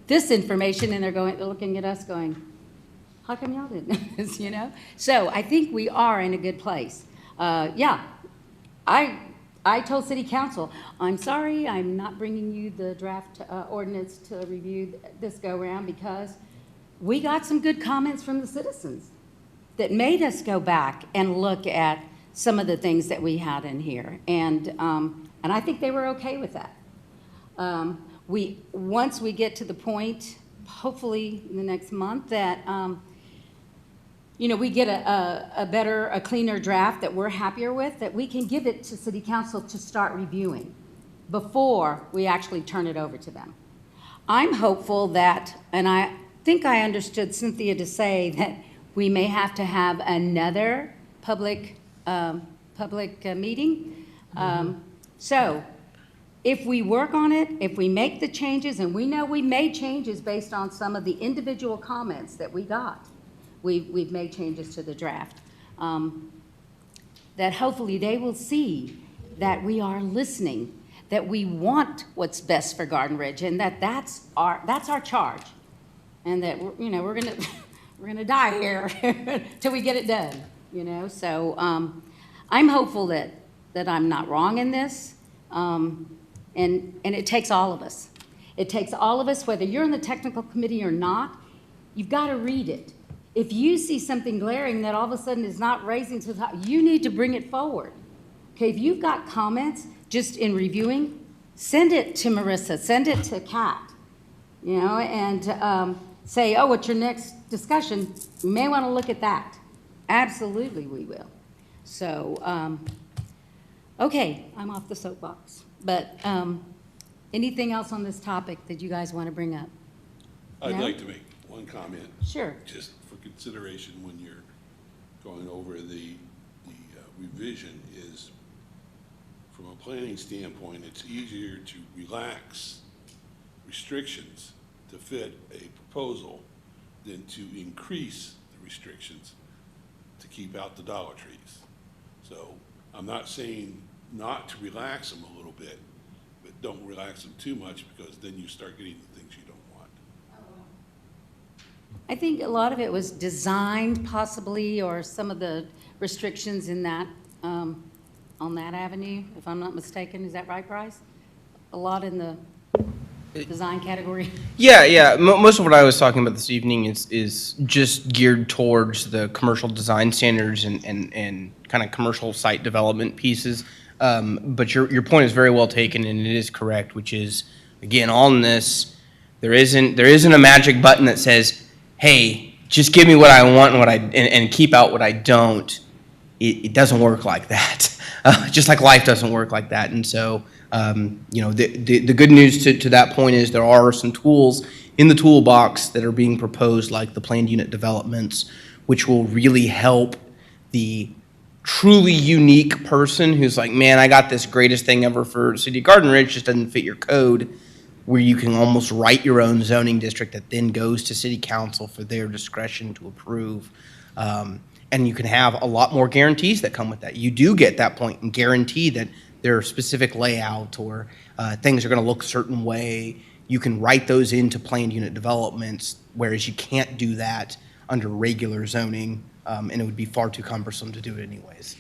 S1: this information, and they're looking at us going, how come y'all didn't know this, So I think we are in a good place. Yeah, I told city council, I'm sorry, I'm not bringing you the draft ordinance to review this go-round, because we got some good comments from the citizens that made us go back and look at some of the things that we had in here. And I think they were okay with that. Once we get to the point, hopefully in the next month, that we get a cleaner draft that we're happier with, that we can give it to city council to start reviewing before we actually turn it over to them. I'm hopeful that, and I think I understood Cynthia to say that we may have to have another public meeting. So if we work on it, if we make the changes, and we know we made changes based on some of the individual comments that we got, we've made changes to the draft, that hopefully they will see that we are listening, that we want what's best for Garden Ridge, and that's our charge. And that we're gonna die here till we get it done. So I'm hopeful that I'm not wrong in this, and it takes all of us. It takes all of us, whether you're in the technical committee or not. You've got to read it. If you see something glaring that all of a sudden is not raising to the top, you need to bring it forward. Okay, if you've got comments just in reviewing, send it to Marissa, send it to Kat, and say, oh, what's your next discussion? You may want to look at that. Absolutely, we will. So, okay, I'm off the soapbox. But anything else on this topic that you guys want to bring up?
S11: I'd
S1: No?
S11: like to make one comment.
S1: Sure.
S11: Just for consideration when you're going over the revision is, from a planning standpoint, it's easier to relax restrictions to fit a proposal than to increase the restrictions to keep out the Dollar Trees. So I'm not saying not to relax them a little bit, but don't relax them too much, because then you start getting the things you don't want.
S1: I think a lot of it was designed possibly, or some of the restrictions in that, on that avenue, if I'm not mistaken. Is that right, Bryce? A lot in the design category?
S7: Yeah. Most of what I was talking about this evening is just geared towards the commercial design standards and kind of commercial site development pieces. But your point is very well taken, and it is correct, which is, again, on this, there isn't a magic button that says, hey, just give me what I want and keep out what I don't. It doesn't work like that. Just like life doesn't work like that. And so, the good news to that point is there are some tools in the toolbox that are being proposed, like the planned unit developments, which will really help the truly unique person who's like, man, I got this greatest thing ever for City of Garden Ridge, just doesn't fit your code, where you can almost write your own zoning district that then goes to city council for their discretion to approve. And you can have a lot more guarantees that come with that. You do get that point and guarantee that there are specific layout or things are going to look a certain way. You can write those into planned unit developments, whereas you can't do that under regular zoning, and it would be far too cumbersome to do it anyways.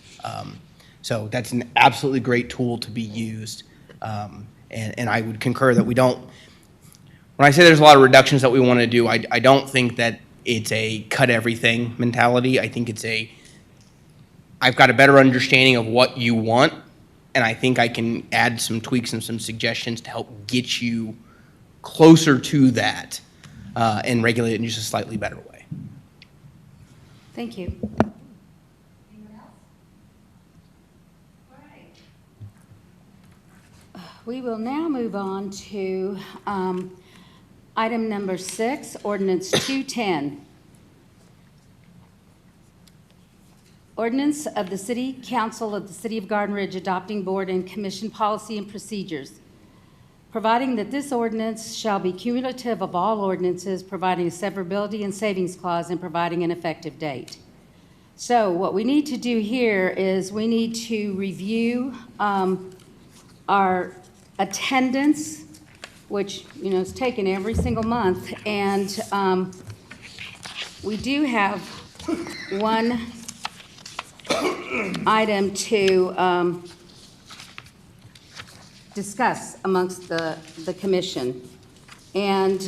S7: So that's an absolutely great tool to be used. And I would concur that we don't, when I say there's a lot of reductions that we want to do, I don't think that it's a cut everything mentality. I think it's I've got a better understanding of what you want, and I think I can add some tweaks and some suggestions to help get you closer to that and regulate it in just a slightly better way.
S1: Thank you. Anyone else? All right. We will now move on to item number 6, Ordinance 210. Ordinance of the City Council of the City of Garden Ridge adopting board and commission policy and procedures, providing that this ordinance shall be cumulative of all ordinances, providing a severability and savings clause, and providing an effective date. So what we need to do here is we need to review our attendance, which, you know, is taken every single month, and we do have one item to discuss amongst the commission. And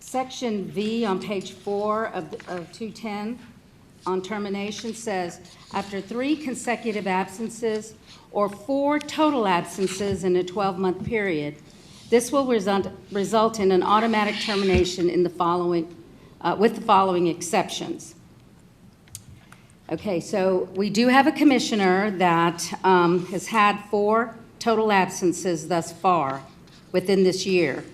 S1: Section V on page 4 of 210 on termination says, after 3 consecutive absences or 4 total absences in a 12-month period, this will result in an automatic termination in the following, with the following exceptions. Okay, so we do have a commissioner that has had 4 total absences thus far within this year.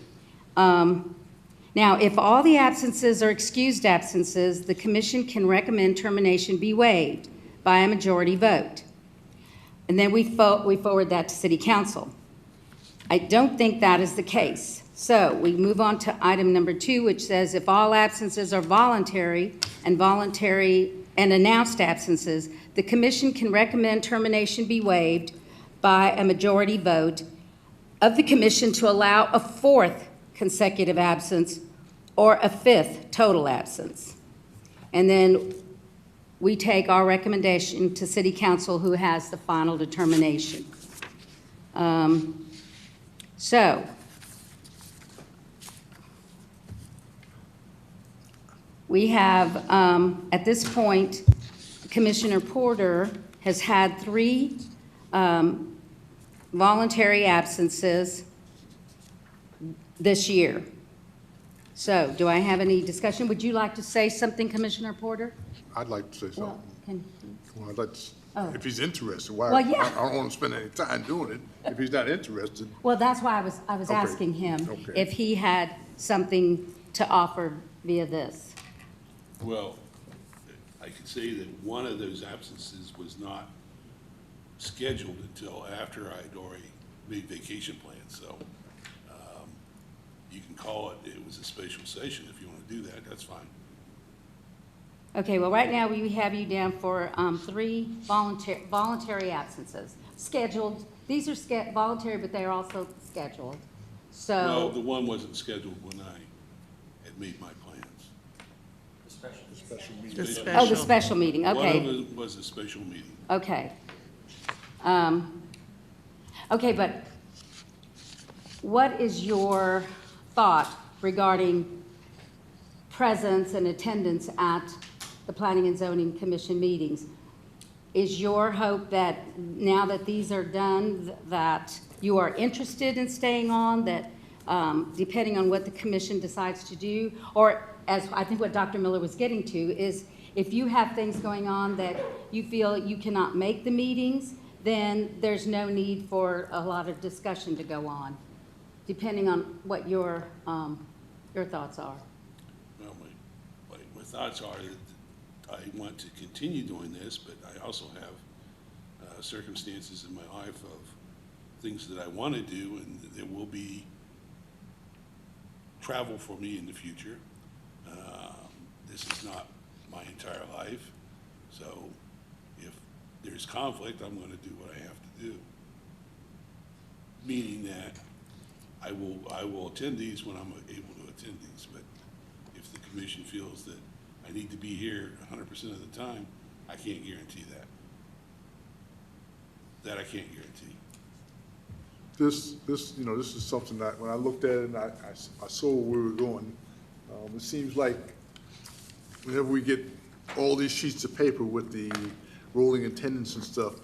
S1: Now, if all the absences are excused absences, the commission can recommend termination be waived by a majority vote. And then we forward that to City Council. I don't think that is the case. So we move on to item number 2, which says if all absences are voluntary and announced absences, the commission can recommend termination be waived by a majority vote of the commission to allow a 4th consecutive absence or a 5th total absence. And then we take our recommendation to City Council, who has the final determination. So we have, at this point, Commissioner Porter has had 3 voluntary absences this year. So do I have any discussion? Would you like to say something, Commissioner Porter?
S6: I'd like to say something.
S1: Well,
S6: Well, I'd like to,
S1: Oh.
S6: if he's interested, why?
S1: Well, yeah.
S6: I don't want to spend any time doing it. If he's not interested,
S1: Well, that's why I was
S6: Okay.
S1: asking him
S6: Okay.
S1: if he had something to offer via this.
S11: Well, I could say that one of those absences was not scheduled until after I'd already made vacation plans, so you can call it was a special session if you want to do that, that's fine.
S1: Okay, well, right now, we have you down for 3 voluntary absences. Scheduled, these are voluntary, but they are also scheduled.
S11: Well, the
S1: So,
S11: one wasn't scheduled when I had made my plans.
S6: special meeting.
S4: The
S1: oh, the
S4: special.
S1: special meeting,
S11: One of
S1: okay,
S11: them was a special meeting.
S1: okay. Okay, but what is your thought regarding presence and attendance at the Planning and Zoning Commission meetings? Is your hope that now that these are done, that you are interested in staying on, that depending on what the commission decides to do? Or as I think what Dr. Miller was getting to is if you have things going on that you feel you cannot make the meetings, then there's no need for a lot of discussion to go on, depending on what your thoughts are.
S11: Well, my thoughts are that I want to continue doing this, but I also have circumstances in my life of things that I want to do, and there will be travel for me in the future. This is not my entire life, so if there's conflict, I'm going to do what I have to do. Meaning that I will attend these when I'm able to attend these, but commission feels that I need to be here 100% of the time, I can't guarantee that. That I can't guarantee.
S6: This, you know, this is something that, when I looked at it and I saw where we were going, it seems like whenever we get all these sheets of paper with the rolling attendance and stuff,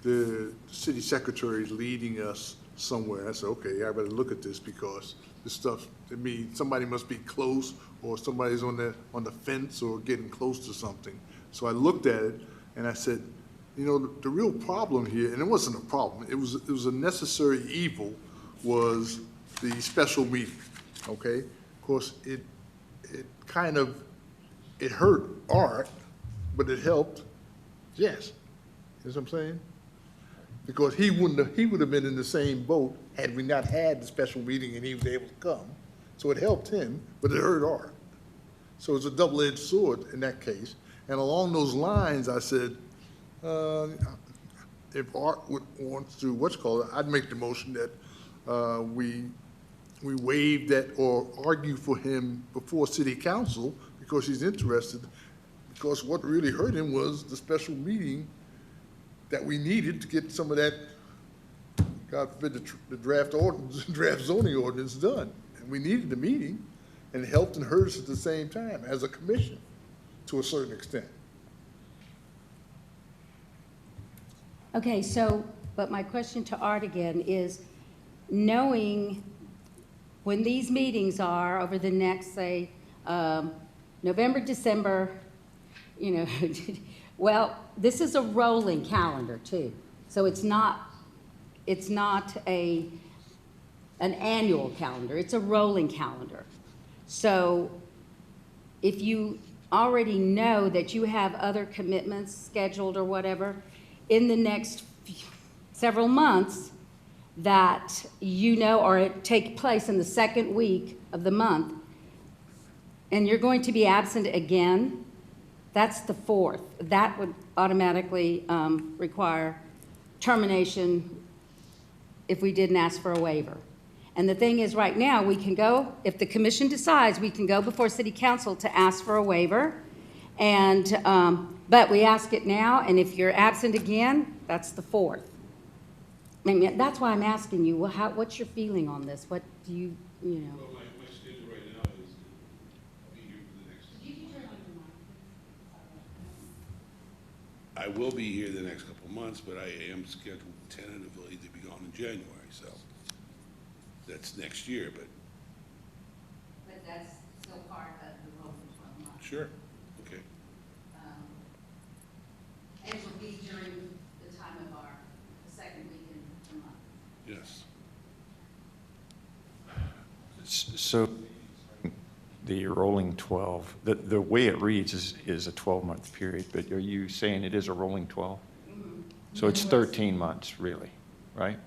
S6: the city secretary is leading us somewhere. I said, okay, I better look at this because this stuff, I mean, somebody must be close or somebody's on the fence or getting close to something. So I looked at it and I said, you know, the real problem here, and it wasn't a problem, it was a necessary evil, was the special meeting, okay? Of course, it kind of, it hurt Art, but it helped Jess. You know what I'm saying? Because he would have been in the same boat had we not had the special meeting and he was able to come. So it helped him, but it hurt Art. So it's a double-edged sword in that case. And along those lines, I said, if Art wants to, I'd make the motion that we waive that or argue for him before city council because he's interested, because what really hurt him was the special meeting that we needed to get some of that, God forbid, the draft zoning ordinance done. And we needed the meeting, and it helped and hurt us at the same time as a commission to a certain extent.
S1: Okay, so, but my question to Art again is, knowing when these meetings are over the next, say, November, December, you know, well, this is a rolling calendar too. So it's not an annual calendar, it's a rolling calendar. So if you already know that you have other commitments scheduled or whatever in the next several months that you know or take place in the second week of the month, and you're going to be absent again, that's the 4th. That would automatically require termination if we didn't ask for a waiver. And the thing is, right now, we can go, if the commission decides, we can go before city council to ask for a waiver. And, but we ask it now, and if you're absent again, that's the 4th. I mean, that's why I'm asking you, well, what's your feeling on this? What do you know?
S11: Well, my schedule right now is I'll be here for the next.
S1: Did you turn on your mic?
S11: I will be here the next couple of months, but I am scheduled tentatively to be gone in January, so that's next year, but.
S1: But that's still part of the rolling 12 months.
S11: Sure, okay.
S1: And it will be during the time of the second week in the month.
S11: Yes.
S9: So the rolling 12, the way it reads is a 12-month period, but are you saying it is a rolling 12?
S1: Mm-hmm.
S9: So it's 13 months, really, right?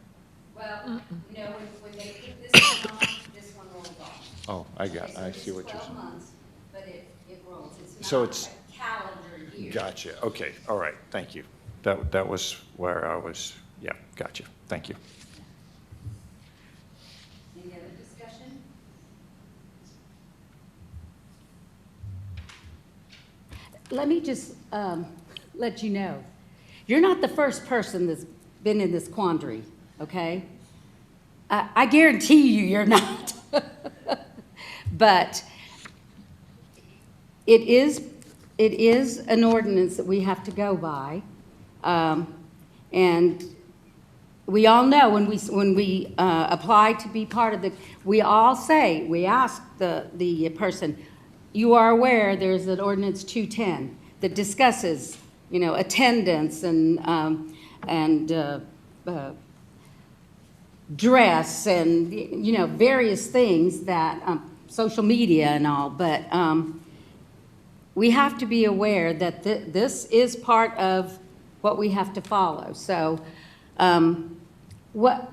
S1: Well, you know, when they put this one on, this one rolls off.
S9: Oh, I
S1: Okay, so
S9: see what you're
S1: It's
S9: saying.
S1: 12 months, but it rolls. It's
S9: So
S1: not
S9: it's-
S1: a calendar year.
S9: Gotcha, okay, all right, thank you. That was where I was, yeah, gotcha, thank you.
S1: Any other discussion? Let me just let you know, you're not the first person that's been in this quandary, okay? I guarantee you you're not. But it is an ordinance that we have to go by. And we all know when we apply to be part of we all say, we ask the person, you are aware there's an ordinance 210 that discusses, you know, attendance and dress and, you know, various things that, social media and all, but we have to be aware that this is part of what we have to follow. So what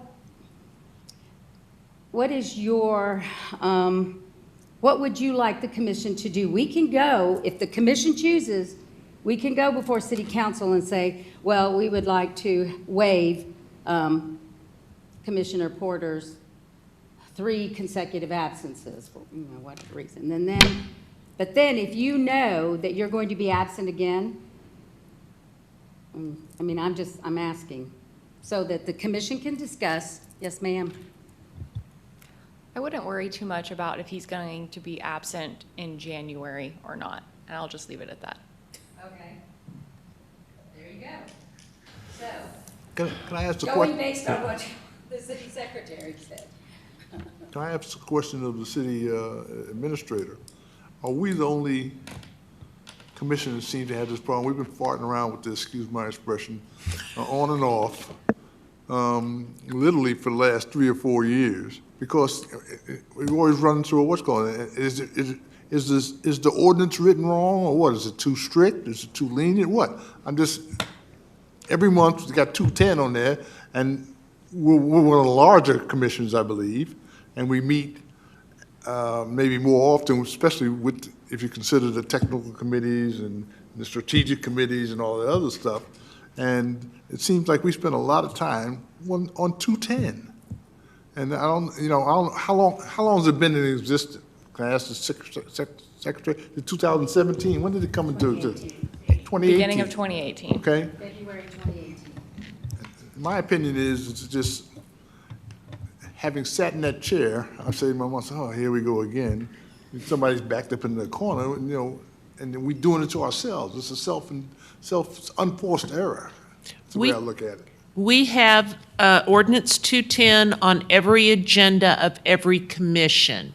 S1: is your, what would you like the commission to do? We can go, if the commission chooses, we can go before city council and say, well, we would like to waive Commissioner Porter's 3 consecutive absences for, you know, whatever reason. And then But then if you know that you're going to be absent again, I mean, I'm asking, so that the commission can discuss. Yes, ma'am?
S5: I wouldn't worry too much about if he's going to be absent in January or not, and I'll just leave it at that.
S1: Okay. There you go. So,
S6: Can I ask a
S1: going
S6: question?
S1: based on what the city secretary said.
S6: Can I ask a question of the city administrator? Are we the only commission that seems to have this problem? We've been farting around with this, excuse my expression, on and off, literally for the last 3 or 4 years, because we've always run into what's going on. Is the ordinance written wrong, or what? Is it too strict? Is it too lenient? What? Every month, we got 210 on there, and we're one of the larger commissions, I believe, and we meet maybe more often, especially if you consider the technical committees and the strategic committees and all the other stuff. And it seems like we spend a lot of time on 210. And how long has it been in existence? Can I ask the secretary? In 2017, when did it come into 2018?
S5: Beginning of 2018.
S6: Okay.
S1: February 2018.
S6: My opinion is, it's just, having sat in that chair, I say to myself, oh, here we go again. Somebody's backed up in the corner, and then we're doing it to ourselves. It's a unforced error. That's the way I look at it.
S4: We have ordinance 210 on every agenda of every commission.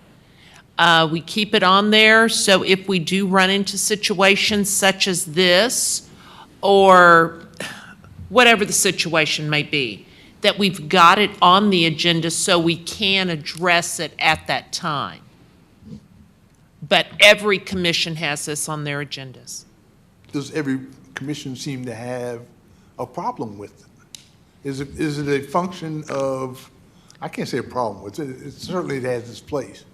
S4: We keep it on there, so if we do run into situations such as this, or whatever the situation may be, that we've got it on the agenda so we can address it at that time. But every commission has this on their agendas.
S6: Does every commission seem to have a problem with it? Is it a function of, I can't say a problem with it, it certainly has its place.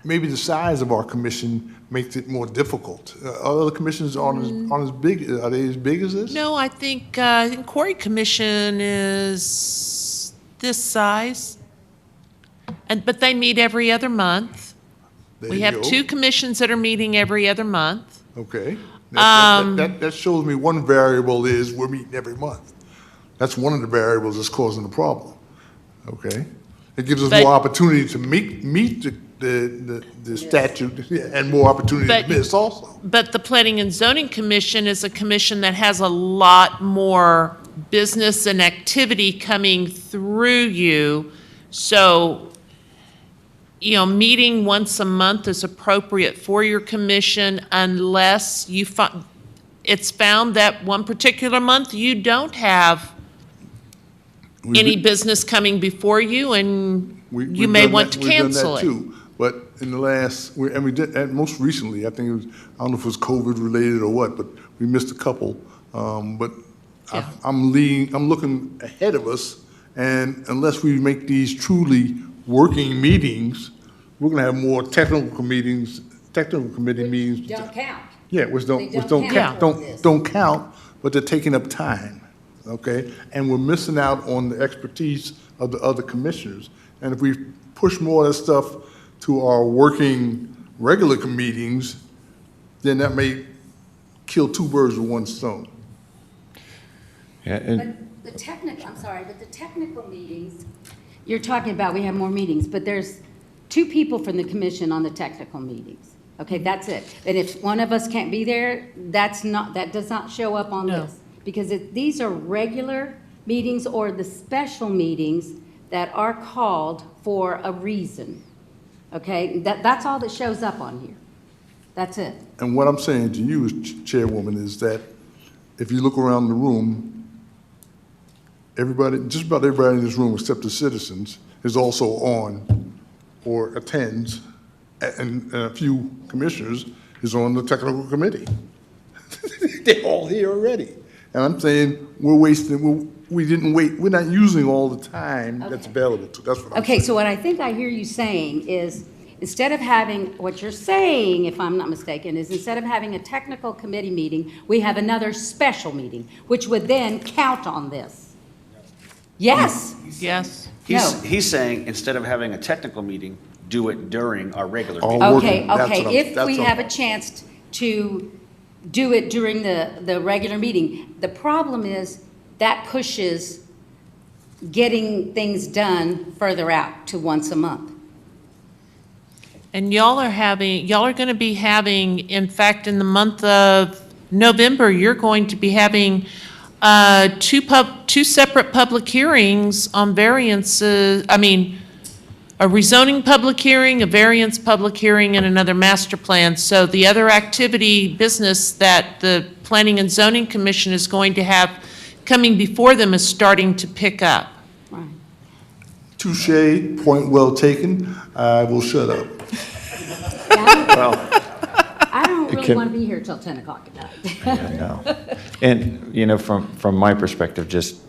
S6: Maybe the size of our commission makes it more difficult. Other commissions aren't as big, are they as big as this?
S4: No, I think Quarry Commission is this size, but they meet every other month.
S6: There
S4: We
S6: you
S4: have
S6: go.
S4: 2 commissions that are meeting every other month.
S6: Okay. That shows me one variable is we're meeting every month. That's one of the variables that's causing the problem. Okay? It gives us
S4: But-
S6: more opportunity to meet the statute and more opportunity to
S4: But-
S6: miss also.
S4: But the Planning and Zoning Commission is a commission that has a lot more business and activity coming through you. So, meeting once a month is appropriate for your commission unless it's found that one particular month you don't have any business coming before you, and you may want to cancel it.
S6: We've done that too, but in the last, we did, and most recently, I think it was, I don't know if it was COVID related or what, but we missed a couple. But
S4: Yeah.
S6: I'm looking ahead of us, and unless we make these truly working meetings, we're gonna have more technical committee meetings.
S1: Don't count.
S6: Yeah, which
S1: They
S6: don't
S1: don't
S6: count,
S1: count toward this.
S6: don't count, but they're taking up time, okay? And we're missing out on the expertise of the other commissioners. And if we push more of that stuff to our working regular meetings, then that may kill 2 birds with 1 stone.
S9: Yeah, and
S1: But the technical meetings, you're talking about, we have more meetings, but there's 2 people from the commission on the technical meetings. Okay, that's it. And if one of us can't be there, that does not show up on
S4: No.
S1: this. Because these are regular meetings or the special meetings that are called for a reason. Okay, that's all that shows up on here. That's it.
S6: And what I'm saying to you, Chairwoman, is that if you look around the room, just about everybody in this room except the citizens is also on or attends, and a few commissioners is on the technical committee. They're all here already. And I'm saying we're not using all the time that's
S1: Okay.
S6: available to, that's what I'm saying.
S1: Okay, so what I think I hear you saying is, instead of having, what you're saying, if I'm not mistaken, is instead of having a technical committee meeting, we have another special meeting, which would then count on this. Yes?
S4: Yes.
S1: No.
S8: He's saying, instead of having a technical meeting, do it during our regular
S6: Oh,
S8: meeting.
S6: working.
S1: Okay,
S6: That's
S1: okay,
S6: what I'm-
S1: if
S6: that's
S1: we
S6: what
S1: have
S6: I'm-
S1: a chance to do it during the regular meeting, the problem is that pushes getting things done further out to once a month.
S4: And y'all are going to be having, in fact, in the month of November, you're going to be having two separate public hearings on variances, a rezoning public hearing, a variance public hearing, and another master plan. So the other activity, business that the Planning and Zoning Commission is going to have coming before them is starting to pick up.
S1: Right.
S6: Touche, point well taken. I will shut up.
S1: I don't really
S9: Can-
S1: want to be here till 10 o'clock at night.
S9: Yeah, no. And, from my perspective, just,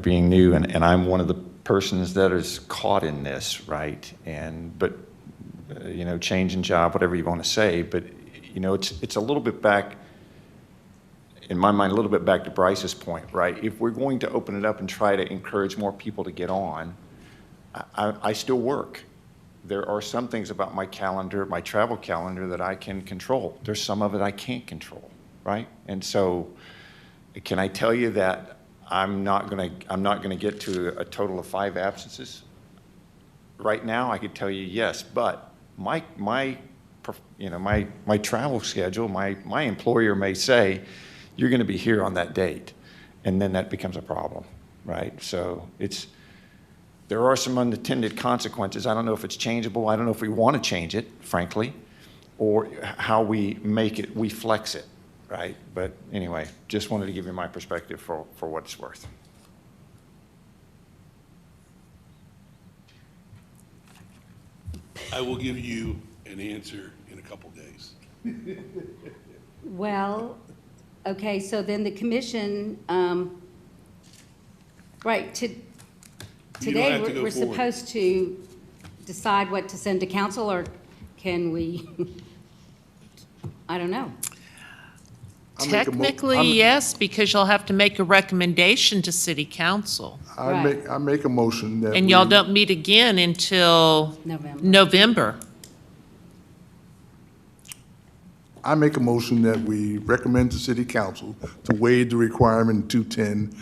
S9: being new, and I'm one of the persons that is caught in this, right? But, changing job, whatever you want to say, but, it's a little bit back, in my mind, a little bit back to Bryce's point, right? If we're going to open it up and try to encourage more people to get on, I still work. There are some things about my calendar, my travel calendar, that I can control. There's some of it I can't control, right? And so, can I tell you that I'm not gonna get to a total of 5 absences? Right now, I could tell you yes, but my travel schedule, my employer may say, you're gonna be here on that date, and then that becomes a problem, right? So there are some unintended consequences. I don't know if it's changeable. I don't know if we want to change it, frankly, or how we make it, we flex it, right? But anyway, just wanted to give you my perspective for what it's worth.
S11: I will give you an answer in a couple days.
S1: Well, okay, so then the commission, right, today,
S11: have to go
S1: we're
S11: forward.
S1: supposed to decide what to send to council, or can we, I don't know.
S4: Technically, yes, because you'll have to make a recommendation to city council.
S6: I make a motion that
S4: And y'all don't meet again until November.
S6: I make a motion that we recommend to city council to waive the requirement in 210,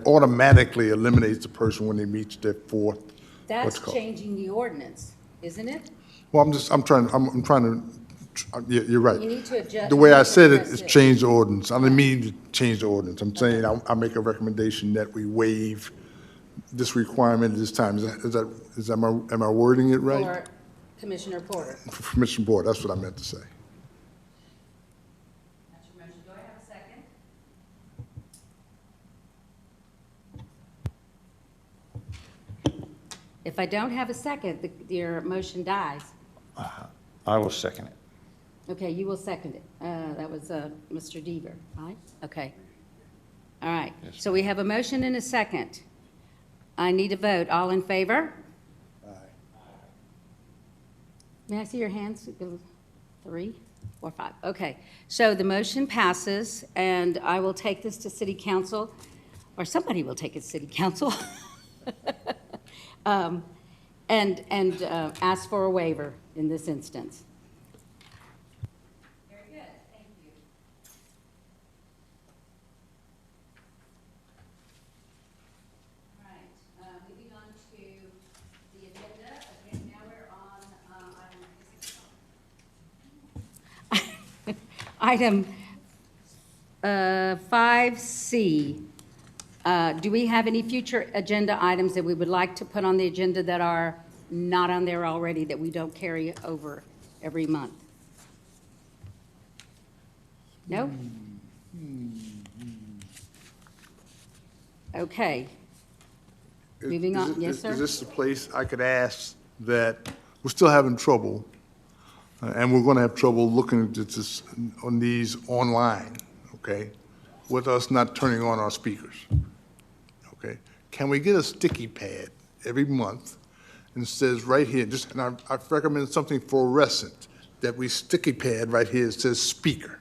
S6: automatically eliminates the person when they reach their fourth.
S1: That's
S6: called?
S1: changing the ordinance, isn't it?
S6: Well, I'm trying to, yeah, you're right.
S1: You need to adjust.
S6: The way I said it
S1: address
S6: is change the ordinance. I didn't mean to change the ordinance. I'm saying I make a recommendation that we waive this requirement at this time. Am I wording it right?
S1: For Commissioner Porter.
S6: For Commissioner Board, that's what I meant to say.
S1: That's your motion. Do I have a second? If I don't have a second, your motion dies.
S9: I will second it.
S1: Okay, you will second it. That was Mr. Deaver, right? Okay. All right. So we have a motion and a second. I need a vote. All in favor? Aye. May I see your hands? 3, 4, 5. Okay. So the motion passes, and I will take this to city council, or somebody will take it to city council, and ask for a waiver in this instance. Very good. Thank you. All right. Moving on to the agenda. Again, now we're on item 5C. Do we have any future agenda items that we would like to put on the agenda that are not on there already, that we don't carry over every month? No? Okay. Moving on. Yes, sir?
S6: Is this the place I could ask that we're still having trouble, and we're going to have trouble looking at this on these online, okay, with us not turning on our speakers, okay? Can we get a sticky pad every month, and it says right here, and I recommend something fluorescent, that we sticky pad right here, it says speaker.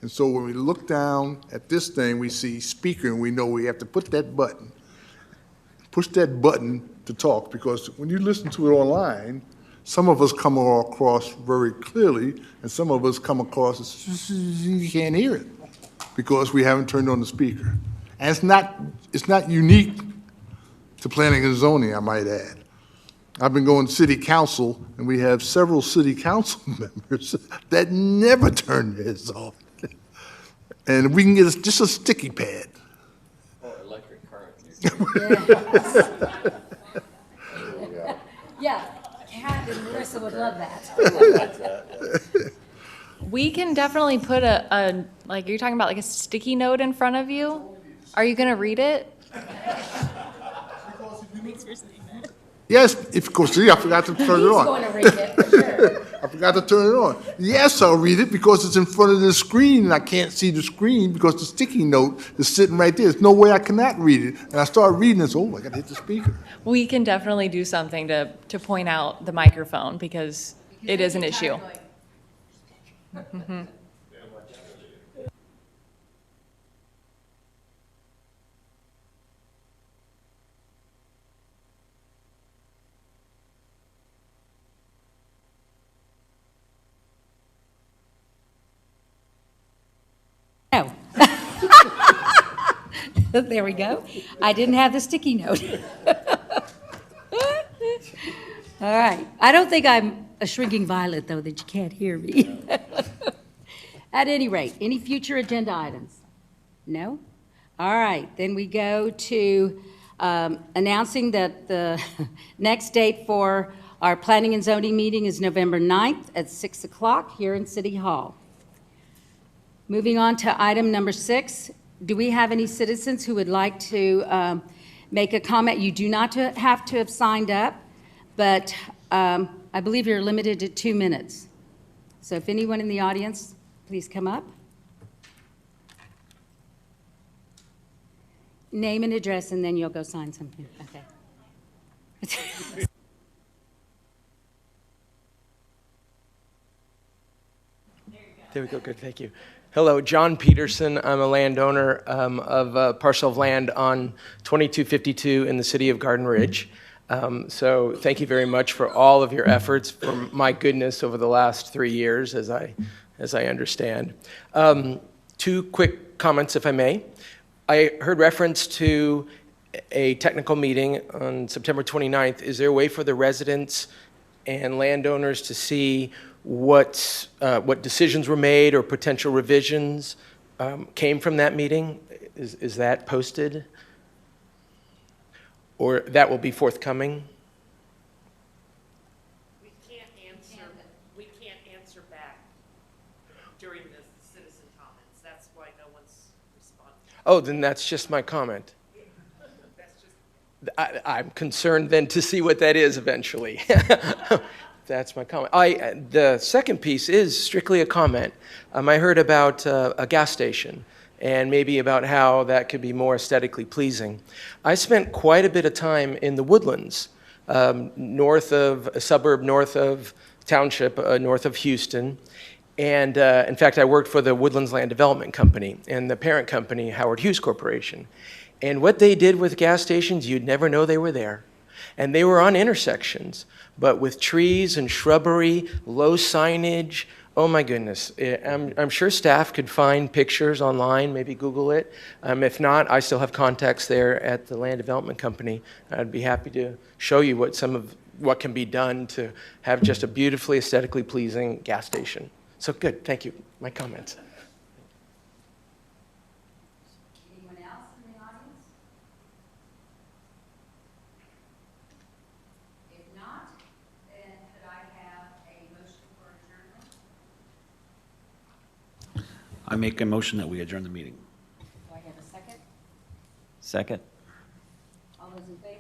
S6: And so when we look down at this thing, we see speaker, and we know we have to put that button push that button to talk, because when you listen to it online, some of us come across very clearly, and some of us come across as you can't hear it because we haven't turned on the speaker. And it's not unique to planning and zoning, I might add. I've been going to city council, and we have several city council members that never turn theirs off. And we can get just a sticky pad.
S10: Or electric current.
S1: Yeah, Kat and Marissa would love that.
S5: We can definitely put like, you're talking about like a sticky note in front of you? Are you gonna read it?
S6: Yes, of course, see, I forgot to turn it
S1: He's
S6: on.
S1: going to read it, for sure.
S6: I forgot to turn it on. Yes, I'll read it because it's in front of the screen, and I can't see the screen because the sticky note is sitting right there. There's no way I cannot read it. And I start reading this, oh, I gotta hit the speaker.
S5: We can definitely do something to point out the microphone because it is an issue. Mhm.
S1: No. There we go. I didn't have the sticky note. All right. I don't think I'm a shrinking violet, though, that you can't hear me. At any rate, any future agenda items? No? All right, then we go to announcing that the next date for our planning and zoning meeting is November 9th at 6 o'clock here in City Hall. Moving on to item number 6, do we have any citizens who would like to make a comment? You do not have to have signed up, but I believe you're limited to 2 minutes. So if anyone in the audience, please come up. Name and address, and then you'll go sign something. Okay.
S12: There we go, good, thank you. Hello, John Peterson. I'm a landowner of a parcel of land on 2252 in the city of Garden Ridge. So thank you very much for all of your efforts, for my goodness, over the last 3 years, as I understand. 2 quick comments, if I may. I heard reference to a technical meeting on September 29th. Is there a way for the residents and landowners to see what decisions were made or potential revisions came from that meeting? Is that posted? Or that will be forthcoming?
S4: We can't answer back during the citizen comments. That's why no one's responding.
S12: Oh, then that's just my comment. I'm concerned then to see what that is eventually. That's my comment. The second piece is strictly a comment. I heard about a gas station and maybe about how that could be more aesthetically pleasing. I spent quite a bit of time in the Woodlands, a suburb north of township, north of Houston. And in fact, I worked for the Woodlands Land Development Company and the parent company, Howard Hughes Corporation. And what they did with gas stations, you'd never know they were there. And they were on intersections, but with trees and shrubbery, low signage. Oh my goodness. I'm sure staff could find pictures online, maybe Google it. If not, I still have contacts there at the Land Development Company. I'd be happy to show you what can be done to have just a beautifully aesthetically pleasing gas station. So good, thank you. My comments.
S1: Anyone else in the audience? If not, then could I have a motion for adjournment?
S8: I make a motion that we adjourn the meeting.
S1: Do I have a second?
S2: Second?
S1: All those in favor?